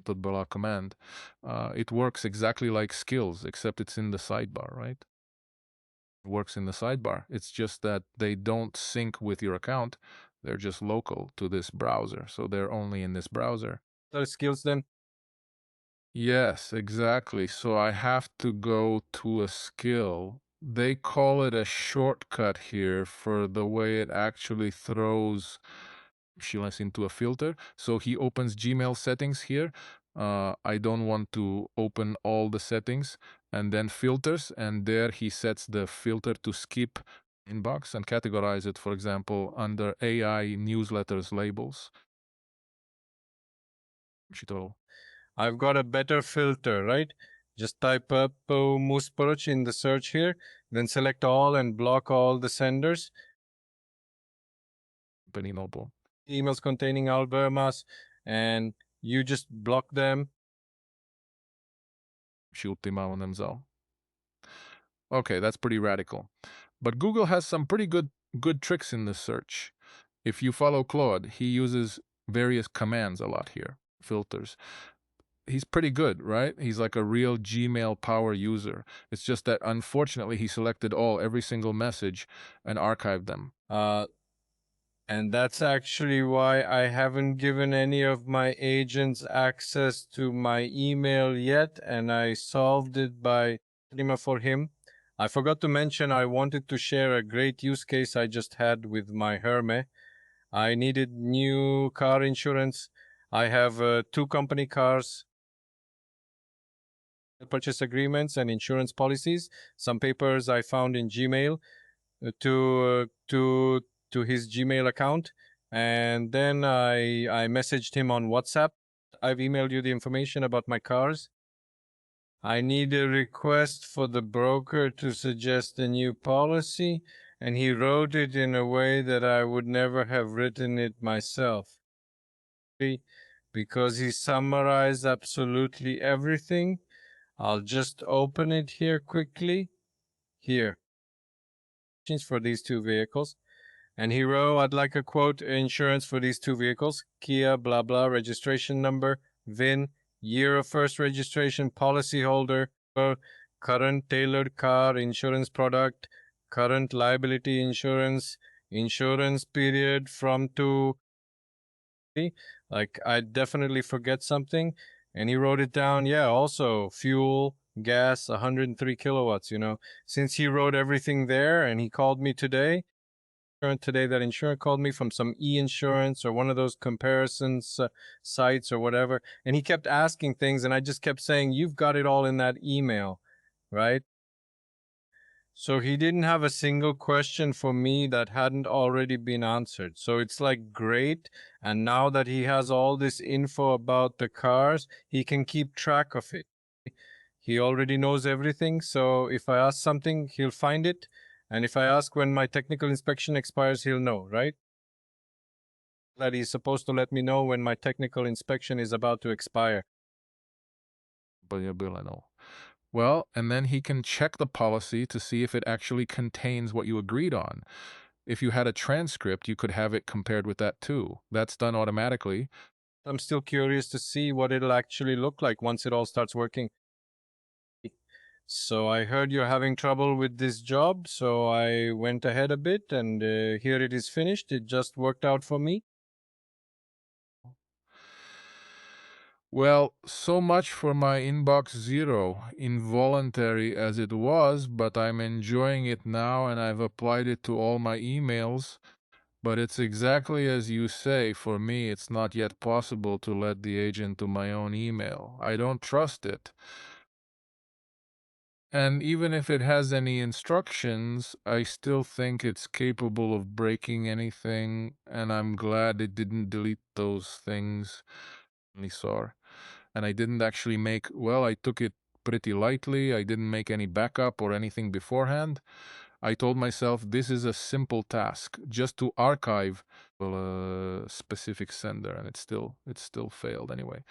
Put Bala command. It works exactly like skills, except it's in the sidebar, right? Works in the sidebar. It's just that they don't sync with your account. They're just local to this browser. So they're only in this browser. The skills then. Yes, exactly. So I have to go to a skill. They call it a shortcut here for the way it actually throws Shilas into a filter. So he opens Gmail settings here. I don't want to open all the settings, and then filters, and there he sets the filter to skip inbox and categorize it, for example, under AI newsletters labels. I've got a better filter, right? Just type up Musporoch in the search here, then select all and block all the senders. Emails containing albermas, and you just block them. Okay, that's pretty radical. But Google has some pretty good tricks in the search. If you follow Claude, he uses various commands a lot here, filters. He's pretty good, right? He's like a real Gmail power user. It's just that unfortunately he selected every single message and archived them. And that's actually why I haven't given any of my agents access to my email yet, and I solved it by for him. I forgot to mention I wanted to share a great use case I just had with my Herme. I needed new car insurance. I have 2 company cars, purchase agreements and insurance policies. Some papers I found in Gmail to his Gmail account, and then I messaged him on WhatsApp. I've emailed you the information about my cars. I need a request for the broker to suggest a new policy, and he wrote it in a way that I would never have written it myself. Because he summarized absolutely everything, I'll just open it here quickly. Here. For these two vehicles. And he wrote, I'd like a quote insurance for these two vehicles. Kia, blah, blah, registration number, VIN, year of first registration, policyholder, current tailored car insurance product, current liability insurance, insurance period from to, like I definitely forget something. And he wrote it down. Yeah, also fuel, gas, 103 kilowatts, since he wrote everything there and he called me today, that insurance called me from some e-insurance or one of those comparisons sites or whatever, and he kept asking things and I just kept saying, you've got it all in that email, right? So he didn't have a single question for me that hadn't already been answered. So it's like great. And now that he has all this info about the cars, he can keep track of it. He already knows everything. So if I ask something, he'll find it. And if I ask when my technical inspection expires, he'll know, right? That he's supposed to let me know when my technical inspection is about to expire. But yeah, Bill, I know. Well, and then he can check the policy to see if it actually contains what you agreed on. If you had a transcript, you could have it compared with that too. That's done automatically. I'm still curious to see what it'll actually look like once it all starts working. So I heard you're having trouble with this job, so I went ahead a bit, and here it is finished. It just worked out for me. Well, so much for my inbox zero, involuntary as it was, but I'm enjoying it now and I've applied it to all my emails. But it's exactly as you say, for me, it's not yet possible to let the agent to my own email. I don't trust it. And even if it has any instructions, I still think it's capable of breaking anything, and I'm glad it didn't delete those things. Sorry. And I didn't actually I took it pretty lightly. I didn't make any backup or anything beforehand. I told myself this is a simple task, just to archive a specific sender, and it still failed anyway.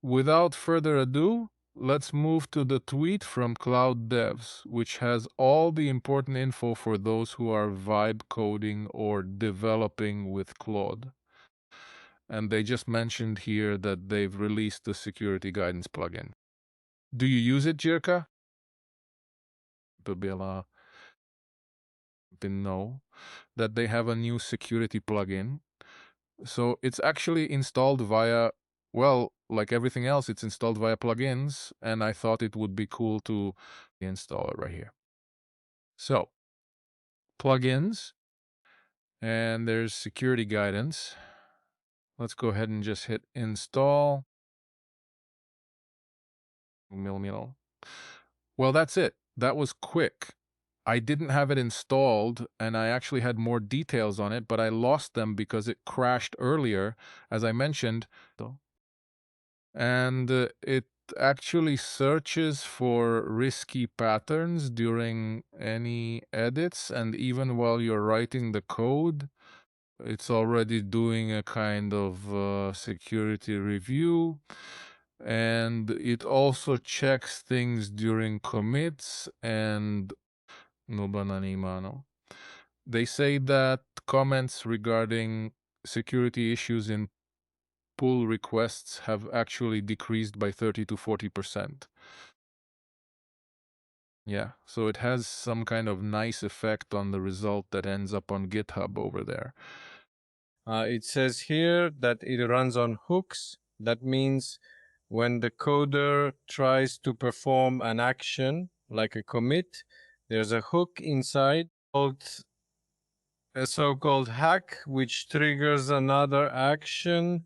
Without further ado, let's move to the tweet from Cloud Devs, which has all the important info for those who are vibe coding or developing with Claude. And they just mentioned here that they've released the security guidance plugin. Do you use it, Jirka? Babila didn't know that they have a new security plugin. So it's actually installed via, well, like everything else, it's installed via plugins, and I thought it would be cool to install it right here. So, plugins, and there's security guidance. Let's go ahead and just hit install. Well, that's it. That was quick. I didn't have it installed, and I actually had more details on it, but I lost them because it crashed earlier, as I mentioned. And it actually searches for risky patterns during any edits, and even while you're writing the code, it's already doing a kind of security review. And it also checks things during commits and no bananimano. They say that comments regarding security issues in pull requests have actually decreased by 30 to 40%. Yeah, so it has some kind of nice effect on the result that ends up on GitHub over there. It says here that it runs on hooks. That means when the coder tries to perform an action, like a commit, there's a hook inside called a so-called hack, which triggers another action,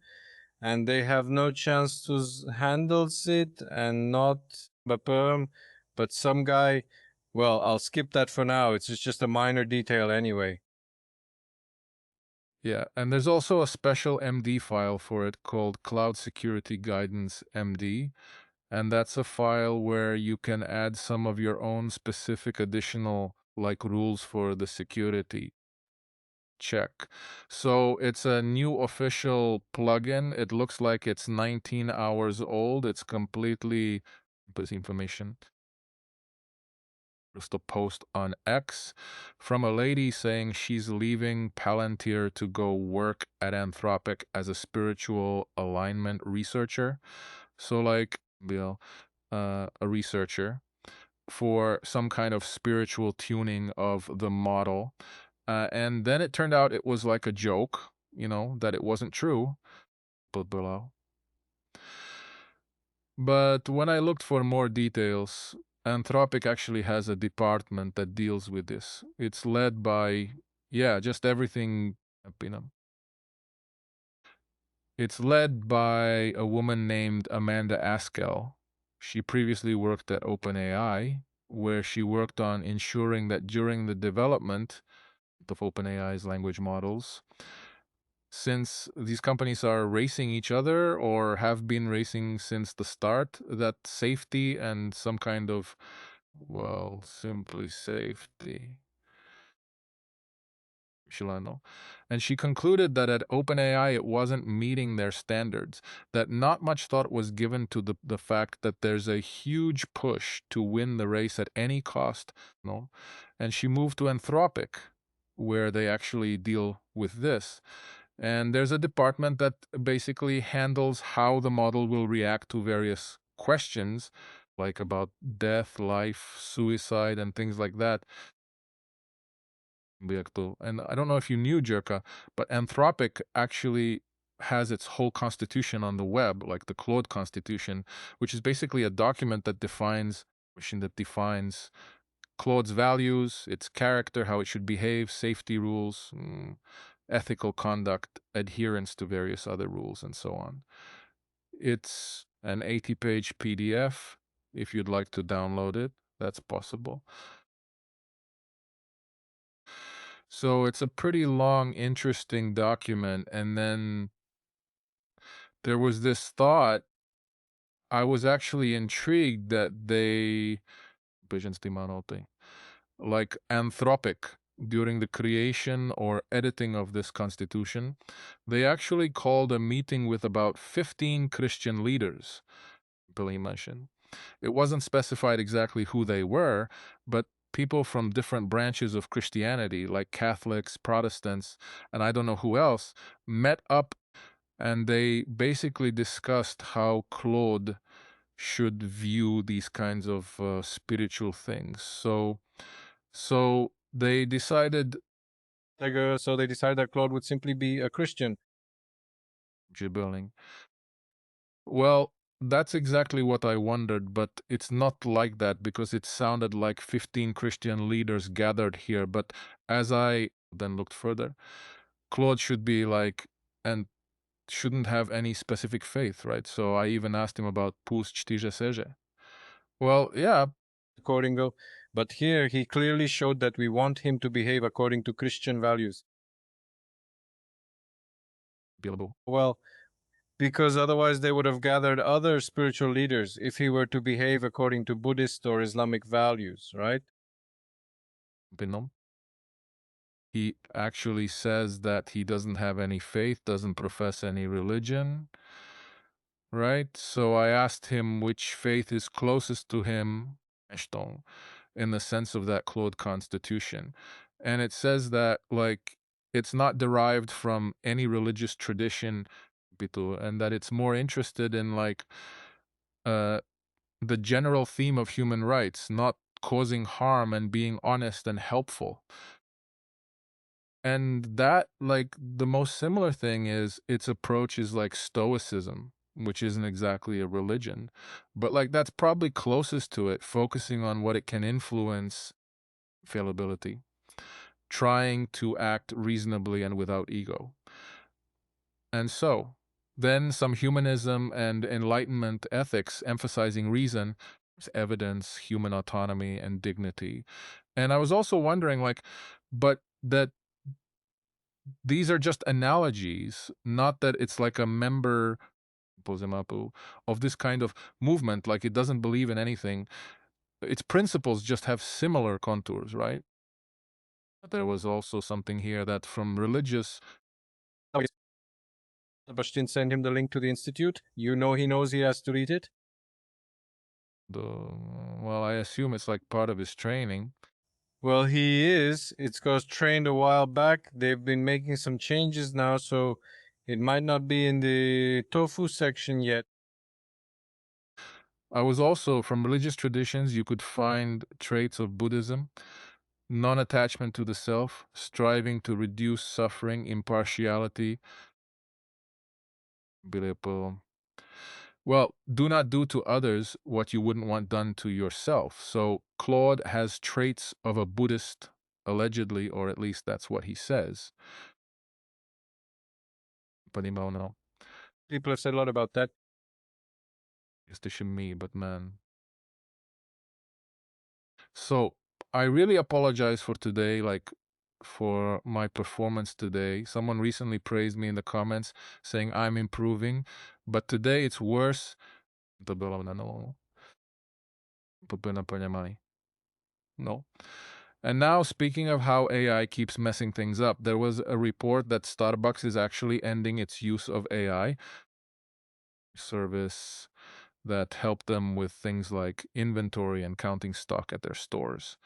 and they have no chance to handles it and not perm. But some guy, well, I'll skip that for now. It's just a minor detail anyway. Yeah, and there's also a special MD file for it called Cloud Security Guidance MD, and that's a file where you can add some of your own specific additional like rules for the security check. So it's a new official plugin. It looks like it's 19 hours old. It's completely this information. Just a post on X from a lady saying she's leaving Palantir to go work at Anthropic as a spiritual alignment researcher. So, like, a researcher for some kind of spiritual tuning of the model. And then it turned out it was like a joke, that it wasn't true. But below. But when I looked for more details, Anthropic actually has a department that deals with this. It's led by, yeah, just everything, you know. It's led by a woman named Amanda Askell. She previously worked at OpenAI, where she worked on ensuring that during the development of OpenAI's language models, since these companies are racing each other or have been racing since the start, that safety and some kind of, well, simply safety. Shilano. And she concluded that at OpenAI it wasn't meeting their standards, that not much thought was given to the fact that there's a huge push to win the race at any cost. No? And she moved to Anthropic, where they actually deal with this. And there's a department that basically handles how the model will react to various questions, like about death, life, suicide, and things like that. And I don't know if you knew, Jerka, but Anthropic actually has its whole constitution on the web, like the Claude Constitution, which is basically a document that defines Claude's values, its character, how it should behave, safety rules, ethical conduct, adherence to various other rules, and so on. It's an 80-page PDF. If you'd like to download it, that's possible. So it's a pretty long, interesting document. And then there was this thought. I was actually intrigued that like Anthropic, during the creation or editing of this constitution, they actually called a meeting with about 15 Christian leaders, Billy mentioned. It wasn't specified exactly who they were, but people from different branches of Christianity, like Catholics, Protestants, and I don't know who else, met up and they basically discussed how Claude should view these kinds of spiritual things. So they decided. So they decided that Claude would simply be a Christian. Gibberling. Well, that's exactly what I wondered, but it's not like that because it sounded like 15 Christian leaders gathered here. But as I then looked further, Claude should be like, and shouldn't have any specific faith, right? So I even asked him about Pus Chtiže Seže. Well, yeah. According though, but here he clearly showed that we want him to behave according to Christian values. Well, because otherwise they would have gathered other spiritual leaders if he were to behave according to Buddhist or Islamic values, right? He actually says that he doesn't have any faith, doesn't profess any religion, right? So I asked him which faith is closest to him, in the sense of that Claude Constitution. And it says that, like, it's not derived from any religious tradition, and that it's more interested in, like, the general theme of human rights, not causing harm and being honest and helpful. And that, like, the most similar thing is its approach is like Stoicism, which isn't exactly a religion, but like that's probably closest to it, focusing on what it can influence, fallibility, trying to act reasonably and without ego. And so, then some humanism and enlightenment ethics emphasizing reason, evidence, human autonomy, and dignity. And I was also wondering, like, but that These are just analogies, not that it's like a member of this kind of movement, like it doesn't believe in anything. Its principles just have similar contours, right? There was also something here that from religious Oh, Sebastian send him the link to the institute. You know he knows he has to read it. the well, I assume it's like part of his training. Well, he is. It's because trained a while back. They've been making some changes now, so it might not be in the tofu section yet. I was also from religious traditions, you could find traits of Buddhism, non attachment to the self, striving to reduce suffering, impartiality. Well, do not do to others what you wouldn't want done to yourself. So Claude has traits of a Buddhist, allegedly, or at least that's what he says. People People have said a lot about that. me, but man. So I really apologize for today, like for my performance today. Someone recently praised me in the comments saying I'm improving, but today it's worse. No. And now, speaking of how AI keeps messing things up, there was a report that Starbucks is actually ending its use of AI service that helped them with things like inventory and counting stock at their stores.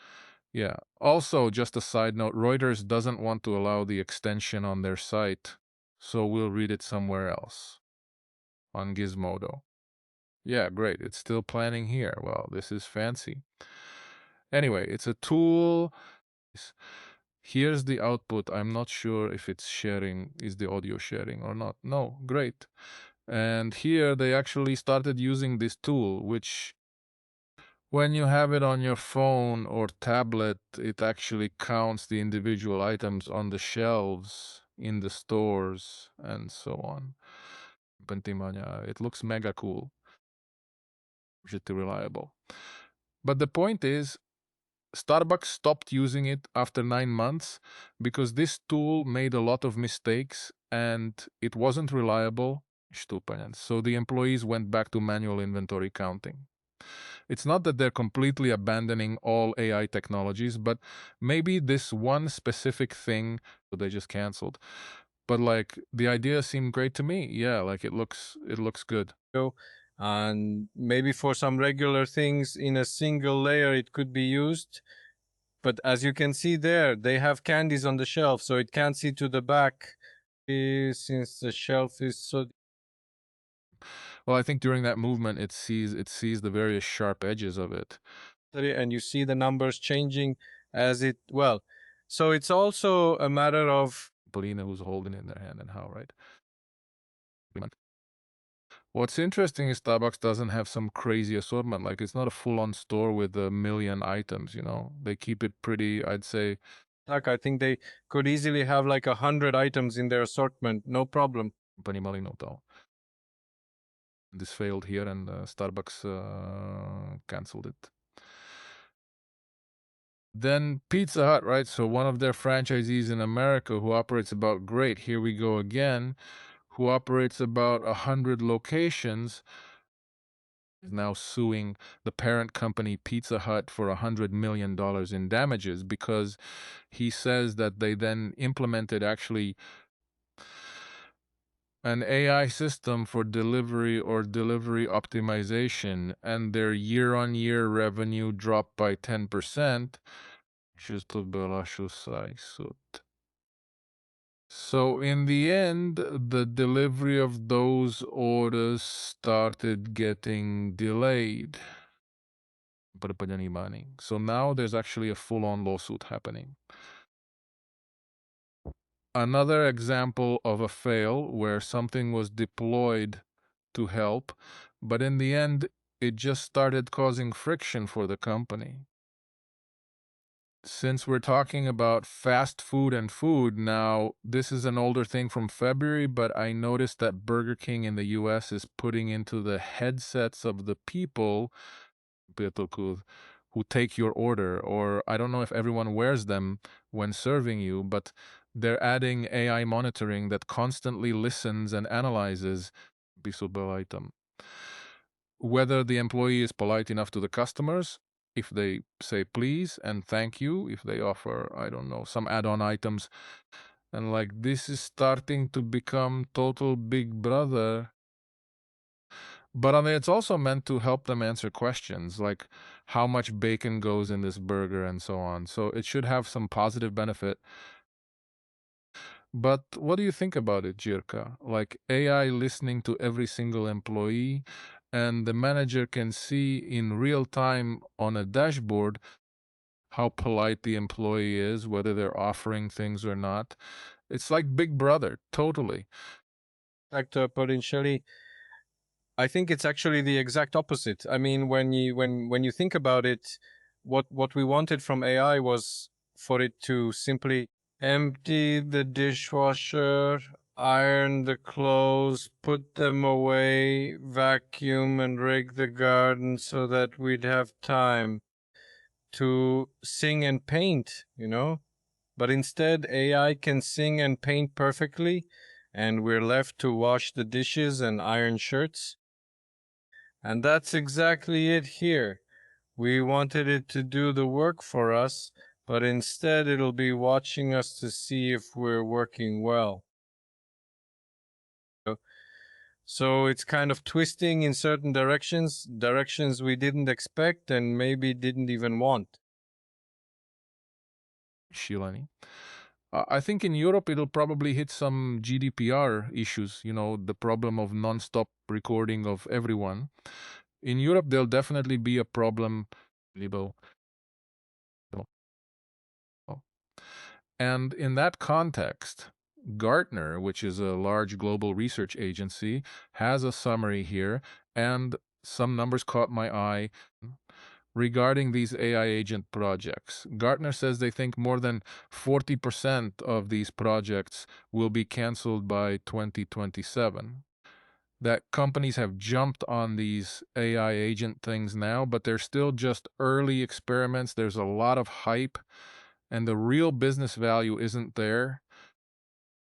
Yeah. Also, just a side note, Reuters doesn't want to allow the extension on their site, so we'll read it somewhere else on Gizmodo. Yeah, great. It's still planning here. Well, this is fancy. Anyway, it's a tool. Here's the output. I'm not sure if it's sharing, is the audio sharing or not. No, great. And here they actually started using this tool, which when you have it on your phone or tablet, it actually counts the individual items on the shelves in the stores and so on. It looks mega cool. Pretty reliable. But the point is, Starbucks stopped using it after 9 months because this tool made a lot of mistakes and it wasn't reliable. So the employees went back to manual inventory counting. It's not that they're completely abandoning all AI technologies, but maybe this one specific thing they just canceled. But like the idea seemed great to me. Yeah, like it looks good. And maybe for some regular things in a single layer it could be used. But as you can see there, they have candies on the shelf, so it can't see to the back since the shelf is so. Well, I think during that movement it sees the various sharp edges of it. And you see the numbers changing as it well. So it's also a matter of Polina who's holding it in their hand and how, right? What's interesting is Starbucks doesn't have some crazy assortment. Like it's not a full-on store with a million items, you know. They keep it pretty, I'd say. I think they could easily have like 100 items in their assortment, no problem. This failed here and Starbucks canceled it. Then Pizza Hut, right? So one of their franchisees in America who operates about great, here we go again, who operates about 100 locations, is now suing the parent company Pizza Hut for $100 million in damages because he says that they then implemented actually an AI system for delivery or delivery optimization, and their year-on-year revenue dropped by 10%. So in the end, the delivery of those orders started getting delayed. So now there's actually a full-on lawsuit happening. Another example of a fail where something was deployed to help, but in the end, it just started causing friction for the company. Since we're talking about fast food and food, now this is an older thing from February, but I noticed that Burger King in the US is putting into the headsets of the people who take your order, or I don't know if everyone wears them when serving you, but They're adding AI monitoring that constantly listens and analyzes bill item. Whether the employee is polite enough to the customers, if they say please and thank you, if they offer, I don't know, some add-on items. And like this is starting to become total big brother. But I mean, it's also meant to help them answer questions like how much bacon goes in this burger and so on. So it should have some positive benefit. But what do you think about it, Jirka? Like AI listening to every single employee, and the manager can see in real time on a dashboard how polite the employee is, whether they're offering things or not. It's like Big Brother, totally. Factor potentially, I think it's actually the exact opposite. I mean, when you think about it, what we wanted from AI was for it to simply empty the dishwasher, iron the clothes, put them away, vacuum and rake the garden so that we'd have time to sing and paint, you know? But instead, AI can sing and paint perfectly, and we're left to wash the dishes and iron shirts. And that's exactly it here. We wanted it to do the work for us, but instead it'll be watching us to see if we're working well. So it's kind of twisting in certain directions we didn't expect and maybe didn't even want. Shilani. I think in Europe it'll probably hit some GDPR issues, the problem of non-stop recording of everyone. In Europe, there'll definitely be a problem. And in that context, Gartner, which is a large global research agency, has a summary here, and some numbers caught my eye regarding these AI agent projects. Gartner says they think more than 40% of these projects will be canceled by 2027. That companies have jumped on these AI agent things now, but they're still just early experiments. There's a lot of hype, and the real business value isn't there.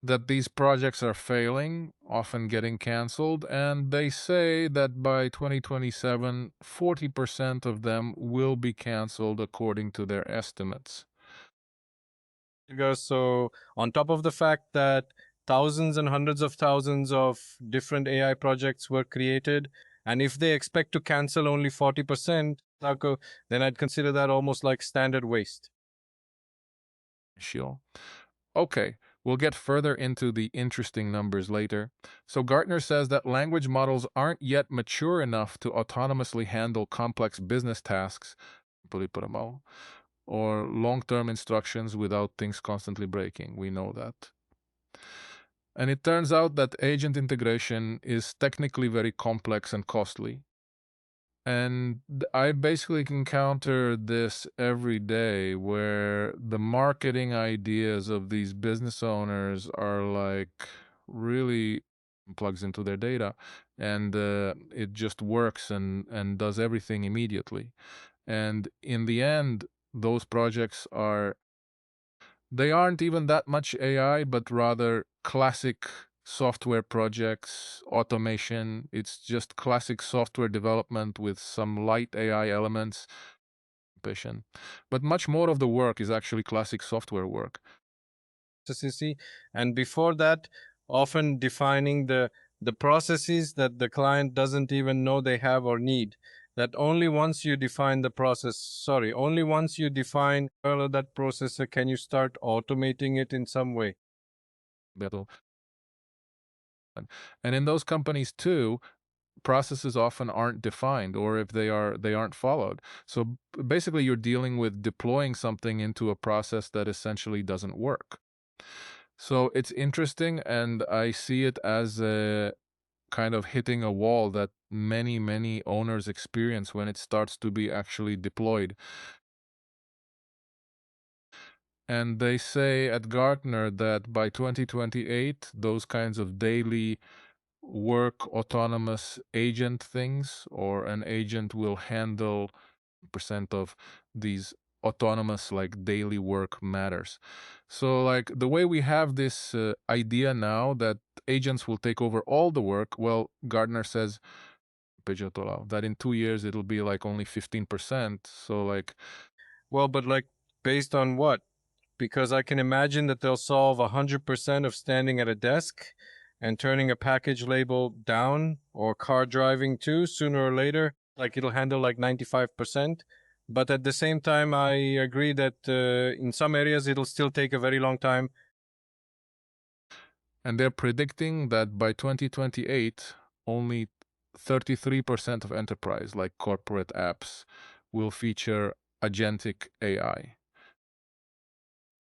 That these projects are failing, often getting canceled, and they say that by 2027, 40% of them will be canceled according to their estimates. So, on top of the fact that thousands and hundreds of thousands of different AI projects were created, and if they expect to cancel only 40%, then I'd consider that almost like standard waste. She'll. Okay, we'll get further into the interesting numbers later. So Gartner says that language models aren't yet mature enough to autonomously handle complex business tasks, or long-term instructions without things constantly breaking. We know that. And it turns out that agent integration is technically very complex and costly. And I basically encounter this every day where the marketing ideas of these business owners are like really plugs into their data, and it just works and does everything immediately. And in the end, those projects they aren't even that much AI, but rather classic software projects, automation. It's just classic software development with some light AI elements. But much more of the work is actually classic software work. And before that, often defining the processes that the client doesn't even know they have or need. That only once you define the process, only once you define that processor can you start automating it in some way. And in those companies too, processes often aren't defined, or if they are, they aren't followed. So basically you're dealing with deploying something into a process that essentially doesn't work. So it's interesting, and I see it as a kind of hitting a wall that many owners experience when it starts to be actually deployed. And they say at Gartner that by 2028, those kinds of daily work autonomous agent things, or an agent will handle percent of these autonomous, like daily work matters. So, like the way we have this idea now that agents will take over all the work, well, Gardner says that in 2 years it'll be like only 15%. So, like, Well, but like based on what? Because I can imagine that they'll solve 100% of standing at a desk and turning a package label down, or car driving too, sooner or later. Like it'll handle like 95%. But at the same time, I agree that in some areas it'll still take a very long time. and they're predicting that by 2028, only 33% of enterprise, like corporate apps, will feature agentic AI,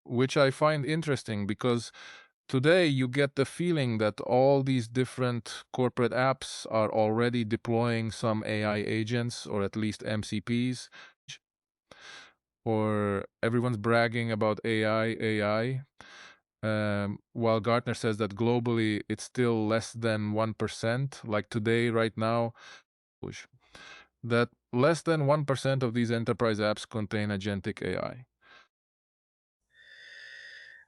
which I find interesting because today you get the feeling that all these different corporate apps are already deploying some AI agents, or at least MCPs, or everyone's bragging about AI. While Gartner says that globally it's still less than 1%, like today, right now, that less than 1% of these enterprise apps contain agentic AI.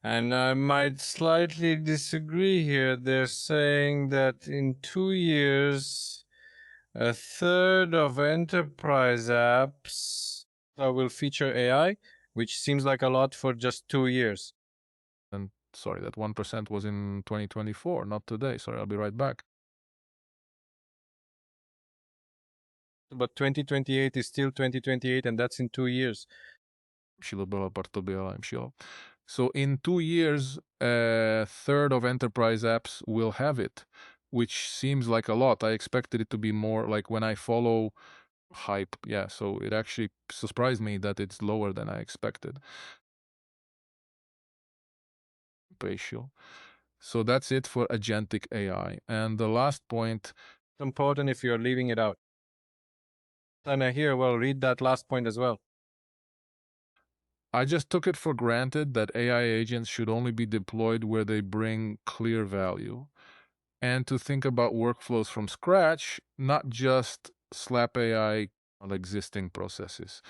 And I might slightly disagree here. They're saying that in 2 years, a third of enterprise apps will feature AI, which seems like a lot for just 2 years. And sorry, that 1% was in 2024, not today. Sorry, I'll be right back. But 2028 is still 2028, and that's in 2 years. So in 2 years, a third of enterprise apps will have it, which seems like a lot. I expected it to be more, like when I follow hype. Yeah, so it actually surprised me that it's lower than I expected. Ratio. So that's it for agentic AI. And the last point, Important if you're leaving it out. And I hear, well, read that last point as well. I just took it for granted that AI agents should only be deployed where they bring clear value, and to think about workflows from scratch, not just slap AI on existing processes.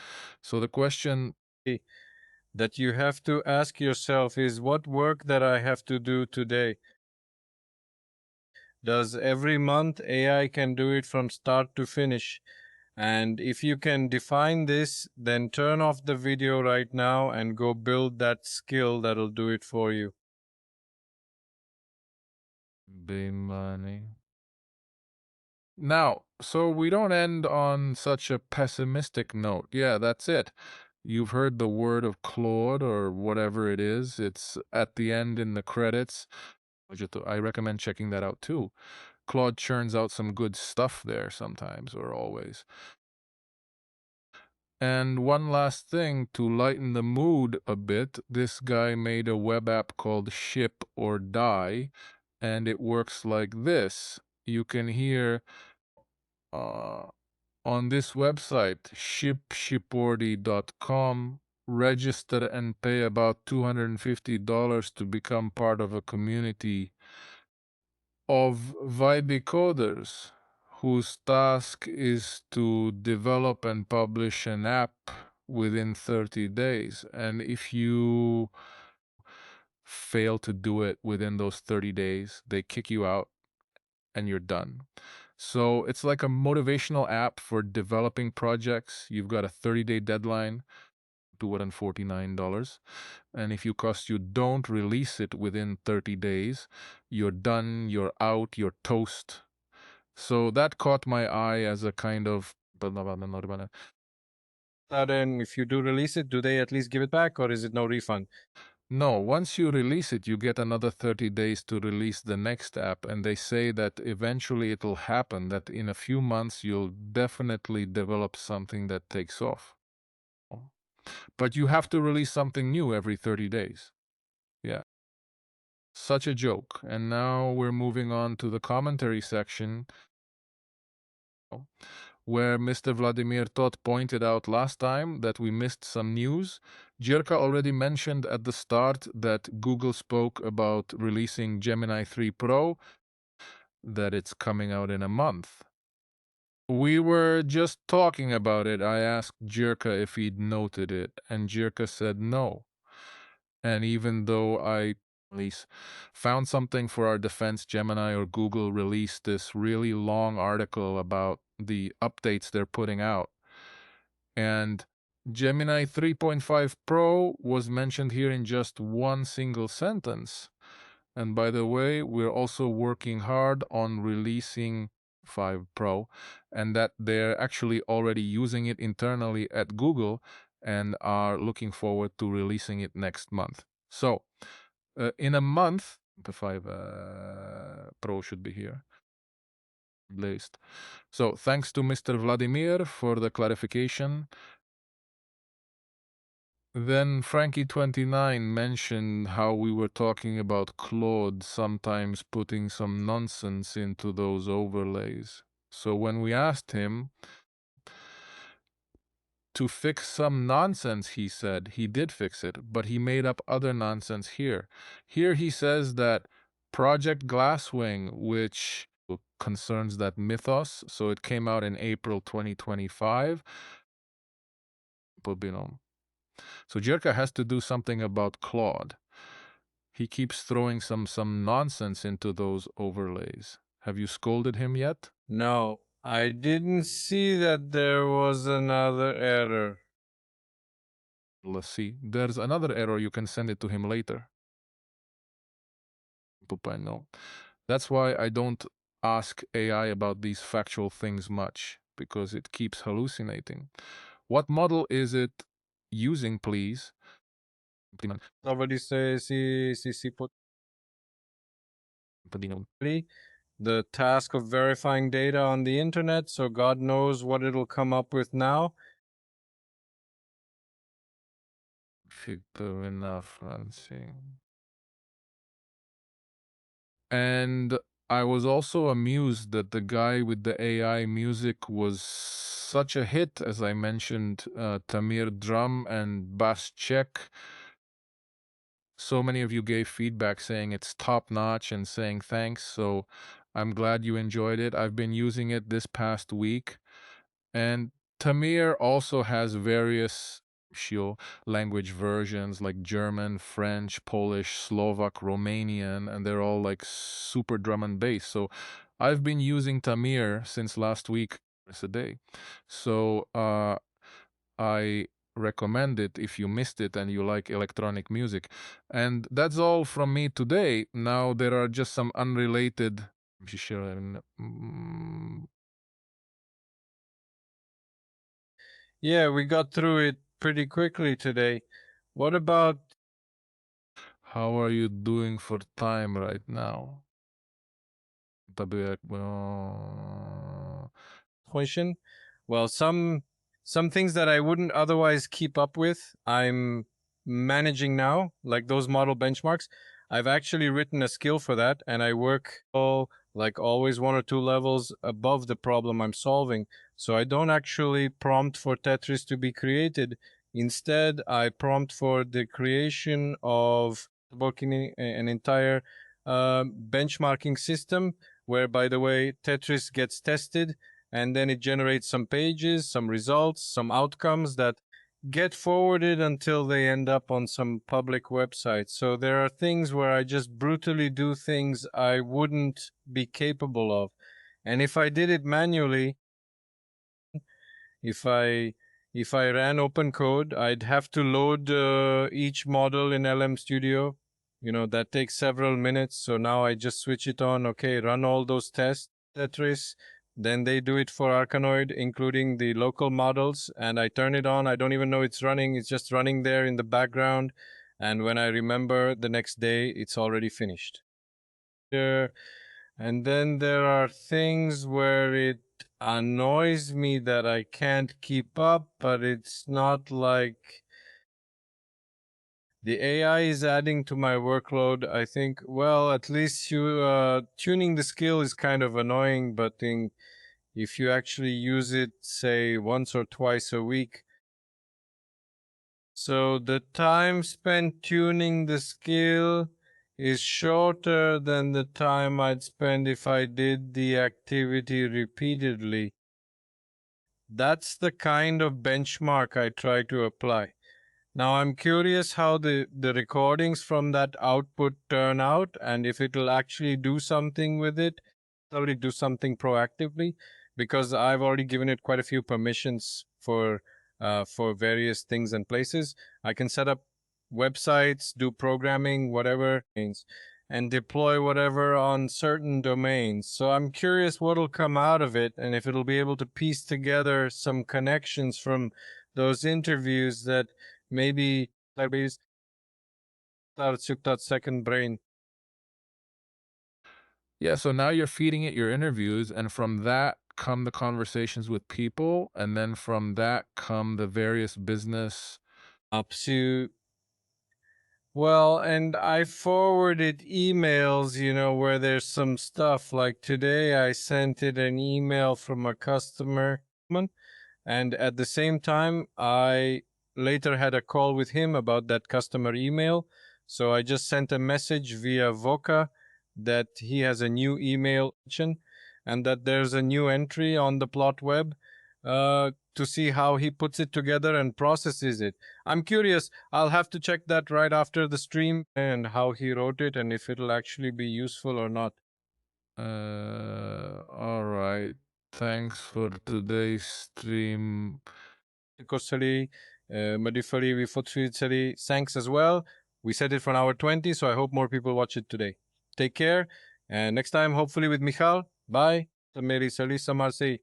So the question That you have to ask yourself is, what work that I have to do today? Does every month AI can do it from start to finish? And if you can define this, then turn off the video right now and go build that skill that'll do it for you. be money. Now, so we don't end on such a pessimistic note. Yeah, that's it. You've heard the word of Claude or whatever it is. It's at the end in the credits. I recommend checking that out too. Claude churns out some good stuff there sometimes, or always. And one last thing to lighten the mood a bit, this guy made a web app called Ship or Die, and it works like this. You can hear on this website, shipshipordi.com, register and pay about $250 to become part of a community of Vibe coders whose task is to develop and publish an app within 30 days. And if you fail to do it within those 30 days, they kick you out and you're done. So it's like a motivational app for developing projects. You've got a 30-day deadline, $249. And if you don't release it within 30 days, you're done, you're out, you're toast. So that caught my eye as a kind of. Then if you do release it, do they at least give it back, or is it no refund? No, once you release it, you get another 30 days to release the next app. And they say that eventually it'll happen, that in a few months, you'll definitely develop something that takes off. But you have to release something new every 30 days. Yeah. Such a joke. And now we're moving on to the commentary section, where Mr. Vladimir Tot pointed out last time that we missed some news. Jirka already mentioned at the start that Google spoke about releasing Gemini 3 Pro, that it's coming out in a month. We were just talking about it. I asked Jirka if he'd noted it, and Jirka said no. And even though I release found something for our defense, Gemini or Google released this really long article about the updates they're putting out. And Gemini 3.5 Pro was mentioned here in just one single sentence. And by the way, we're also working hard on releasing 5 Pro, and that they're actually already using it internally at Google and are looking forward to releasing it next month. So, in a month, the 5 Pro should be here. List. So, thanks to Mr. Vladimir for the clarification. Then Frankie29 mentioned how we were talking about Claude sometimes putting some nonsense into those overlays. So when we asked him to fix some nonsense, he said he did fix it, but he made up other nonsense here. Here he says that Project Glasswing, which concerns that mythos, so it came out in April 2025. So Jirka has to do something about Claude. He keeps throwing some nonsense into those overlays. Have you scolded him yet? No, I didn't see that there was another error. Let's see. There's another error. You can send it to him later. No. That's why I don't ask AI about these factual things much, because it keeps hallucinating. What model is it using, please? Somebody says si put the task of verifying data on the internet, so God knows what it'll come up with now. Enough, and I was also amused that the guy with the AI music was such a hit, as I mentioned, Tamir Drum and Bass Check. So many of you gave feedback saying it's top notch and saying thanks. So I'm glad you enjoyed it. I've been using it this past week. And Tamir also has various language versions like German, French, Polish, Slovak, Romanian, and they're all like super drum and bass. So I've been using Tamir since last week, a day. So I recommend it if you missed it and you like electronic music. And that's all from me today. Now there are just some unrelated. Yeah, we got through it pretty quickly today. What about How are you doing for time right now? question? Well, some things that I wouldn't otherwise keep up with, I'm managing now, like those model benchmarks. I've actually written a skill for that, and I work like always 1 or 2 levels above the problem I'm solving. So I don't actually prompt for Tetris to be created. Instead, I prompt for the creation of an entire benchmarking system where, by the way, Tetris gets tested and then it generates some pages, some results, some outcomes that get forwarded until they end up on some public website. So there are things where I just brutally do things I wouldn't be capable of. And if I did it manually, if I if I ran open code, I'd have to load each model in LM Studio. You know, that takes several minutes. So now I just switch it on. Okay, run all those tests, Tetris. Then they do it for Arkanoid, including the local models. And I turn it on. I don't even know it's running. It's just running there in the background. And when I remember the next day, it's already finished. And then there are things where it annoys me that I can't keep up, but it's not like the AI is adding to my workload. I think, well, at least tuning the skill is kind of annoying, but if you actually use it, say, once or twice a week, so the time spent tuning the skill is shorter than the time I'd spend if I did the activity repeatedly. That's the kind of benchmark I try to apply. Now I'm curious how the recordings from that output turn out and if it'll actually do something with it, already do something proactively, because I've already given it quite a few permissions for various things and places. I can set up websites, do programming, whatever means, and deploy whatever on certain domains. So I'm curious what'll come out of it and if it'll be able to piece together some connections from those interviews that maybe libraries took that second brain. Yeah, so now you're feeding it your interviews, and from that come the conversations with people, and then from that come the various business. Up to Well, and I forwarded emails, where there's some stuff. Like today, I sent it an email from a customer, and at the same time, I later had a call with him about that customer email. So I just sent a message via Voca that he has a new email and that there's a new entry on the plot web to see how he puts it together and processes it. I'm curious. I'll have to check that right after the stream and how he wrote it and if it'll actually be useful or not. All right. Thanks for today's stream. Kosali, Madifali, Vifotri, thanks as well. We said it from hour 20, so I hope more people watch it today. Take care, and next time, hopefully with Michal. Bye. Meri Sali Samarsi.